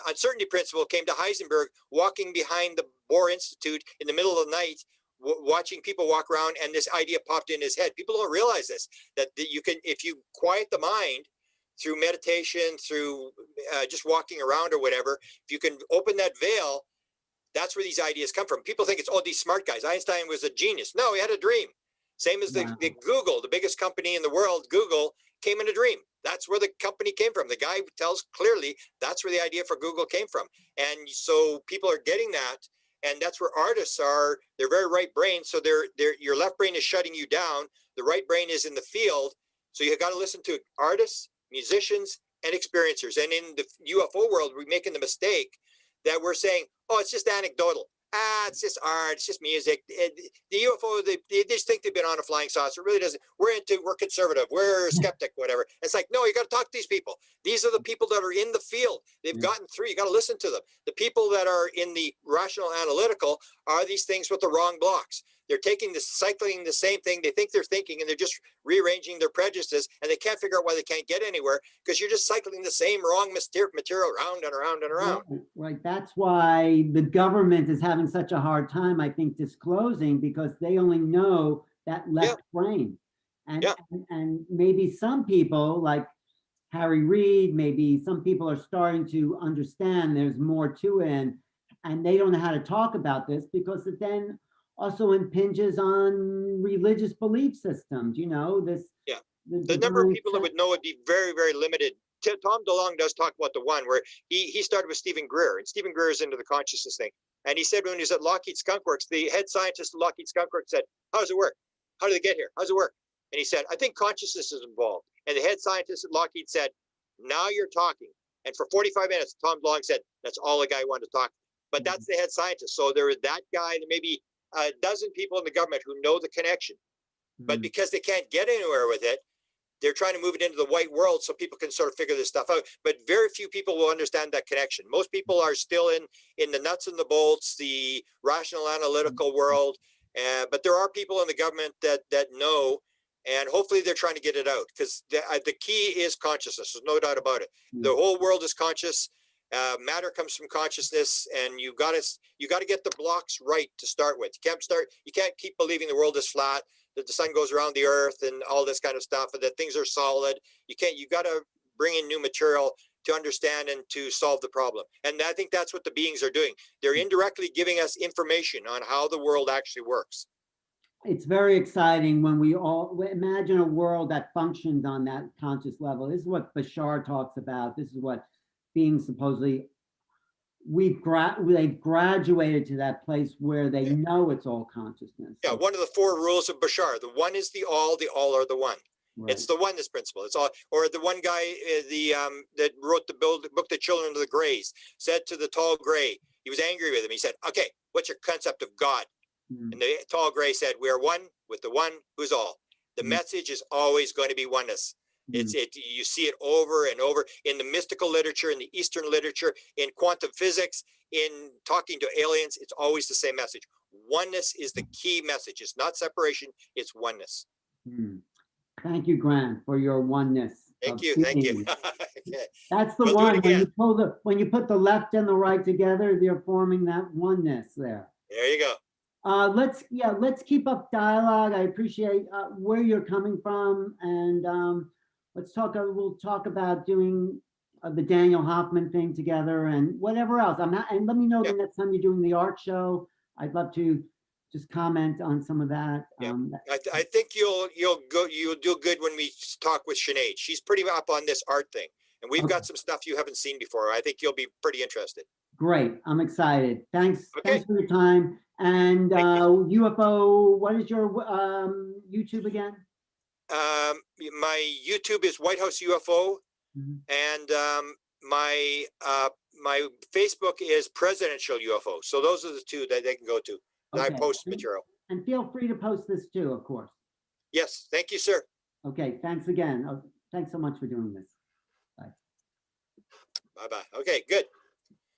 uncertainty principle came to Heisenberg walking behind the Bohr Institute in the middle of the night, watching people walk around, and this idea popped in his head. People don't realize this, that you can, if you quiet the mind through meditation, through just walking around or whatever, if you can open that veil, that's where these ideas come from. People think it's, oh, these smart guys. Einstein was a genius. No, he had a dream. Same as the Google, the biggest company in the world, Google, came in a dream. That's where the company came from. The guy tells clearly that's where the idea for Google came from. And so people are getting that. And that's where artists are. They're very right brain. So your left brain is shutting you down. The right brain is in the field. So you got to listen to artists, musicians, and experiencers. And in the UFO world, we're making the mistake that we're saying, oh, it's just anecdotal. It's just art. It's just music. The UFO, they just think they've been on a flying saucer. It really doesn't. We're conservative. We're skeptic, whatever. It's like, no, you got to talk to these people. These are the people that are in the field. They've gotten through. You got to listen to them. The people that are in the rational analytical are these things with the wrong blocks. They're cycling the same thing. They think they're thinking, and they're just rearranging their prejudices, and they can't figure out why they can't get anywhere, because you're just cycling the same wrong material around and around and around. Right. That's why the government is having such a hard time, I think, disclosing, because they only know that left brain. And maybe some people like Harry Reid, maybe some people are starting to understand there's more to it, and they don't know how to talk about this, because it then also impinges on religious belief systems, the number of people that would know would be very, very limited. Tom DeLonge does talk about the one where he started with Stephen Greer, and Stephen Greer is into the consciousness thing. And he said when he was at Lockheed Skunk Works, the head scientist at Lockheed Skunk Works said, how does it work? How do they get here? How does it work? And he said, I think consciousness is involved. And the head scientist at Lockheed said, now you're talking. And for 45 minutes, Tom DeLonge said, that's all the guy wanted to talk. But that's the head scientist. So there is that guy, there may be a dozen people in the government who know the connection, but because they can't get anywhere with it, they're trying to move it into the white world so people can sort of figure this stuff out. But very few people will understand that connection. Most people are still in the nuts and the bolts, the rational analytical world. But there are people in the government that know, and hopefully they're trying to get it out, because the key is consciousness. There's no doubt about it. The whole world is conscious. Matter comes from consciousness, and you got to get the blocks right to start with. You can't keep believing the world is flat, that the sun goes around the earth and all this kind of stuff, and that things are solid. You got to bring in new material to understand and to solve the problem. And I think that's what the beings are doing. They're indirectly giving us information on how the world actually works. It's very exciting when we all imagine a world that functions on that conscious level. This is what Bashar talks about. This is what beings supposedly they've graduated to that place where they know it's all consciousness. Yeah, one of the 4 rules of Bashar: the one is the all are the one. Right. It's the oneness principle. It's all. Or the one guy, that wrote the book, The Children of the Greys, said to the tall gray, He was angry with him. He said, okay, what's your concept of God? Mm. And the tall gray said, we are one with the one who's all. The message is always going to be oneness. You see it over and over in the mystical literature, in the Eastern literature, in quantum physics, in talking to aliens. It's always the same message. Oneness is the key message. It's not separation, it's oneness. Thank you, Grant, for your oneness. Thank you. Thank you. Okay. That's the We'll do it one when again. when you put the left and the right together, they're forming that oneness there. There you go. Let's keep up dialogue. I appreciate where you're coming from, and we'll talk about doing the Daniel Hoffman thing together and whatever else. And let me know the next time you're doing the art show. I'd love to just comment on some of that. Yeah. I think you'll do good when we talk with Sinead. She's pretty up on this art thing, and we've got some stuff you haven't seen before. I think you'll be pretty interested. Great, I'm excited. Thanks. Okay. Thanks for your time. And UFO, what is your YouTube again? My YouTube is White House UFO, and my Facebook is Presidential UFO. So those are the two that they can go to. Okay. I post material. And feel free to post this too, of course. Yes, thank you, sir. Okay, thanks again. Thanks so much for doing this. Bye. Bye-bye. Okay, good.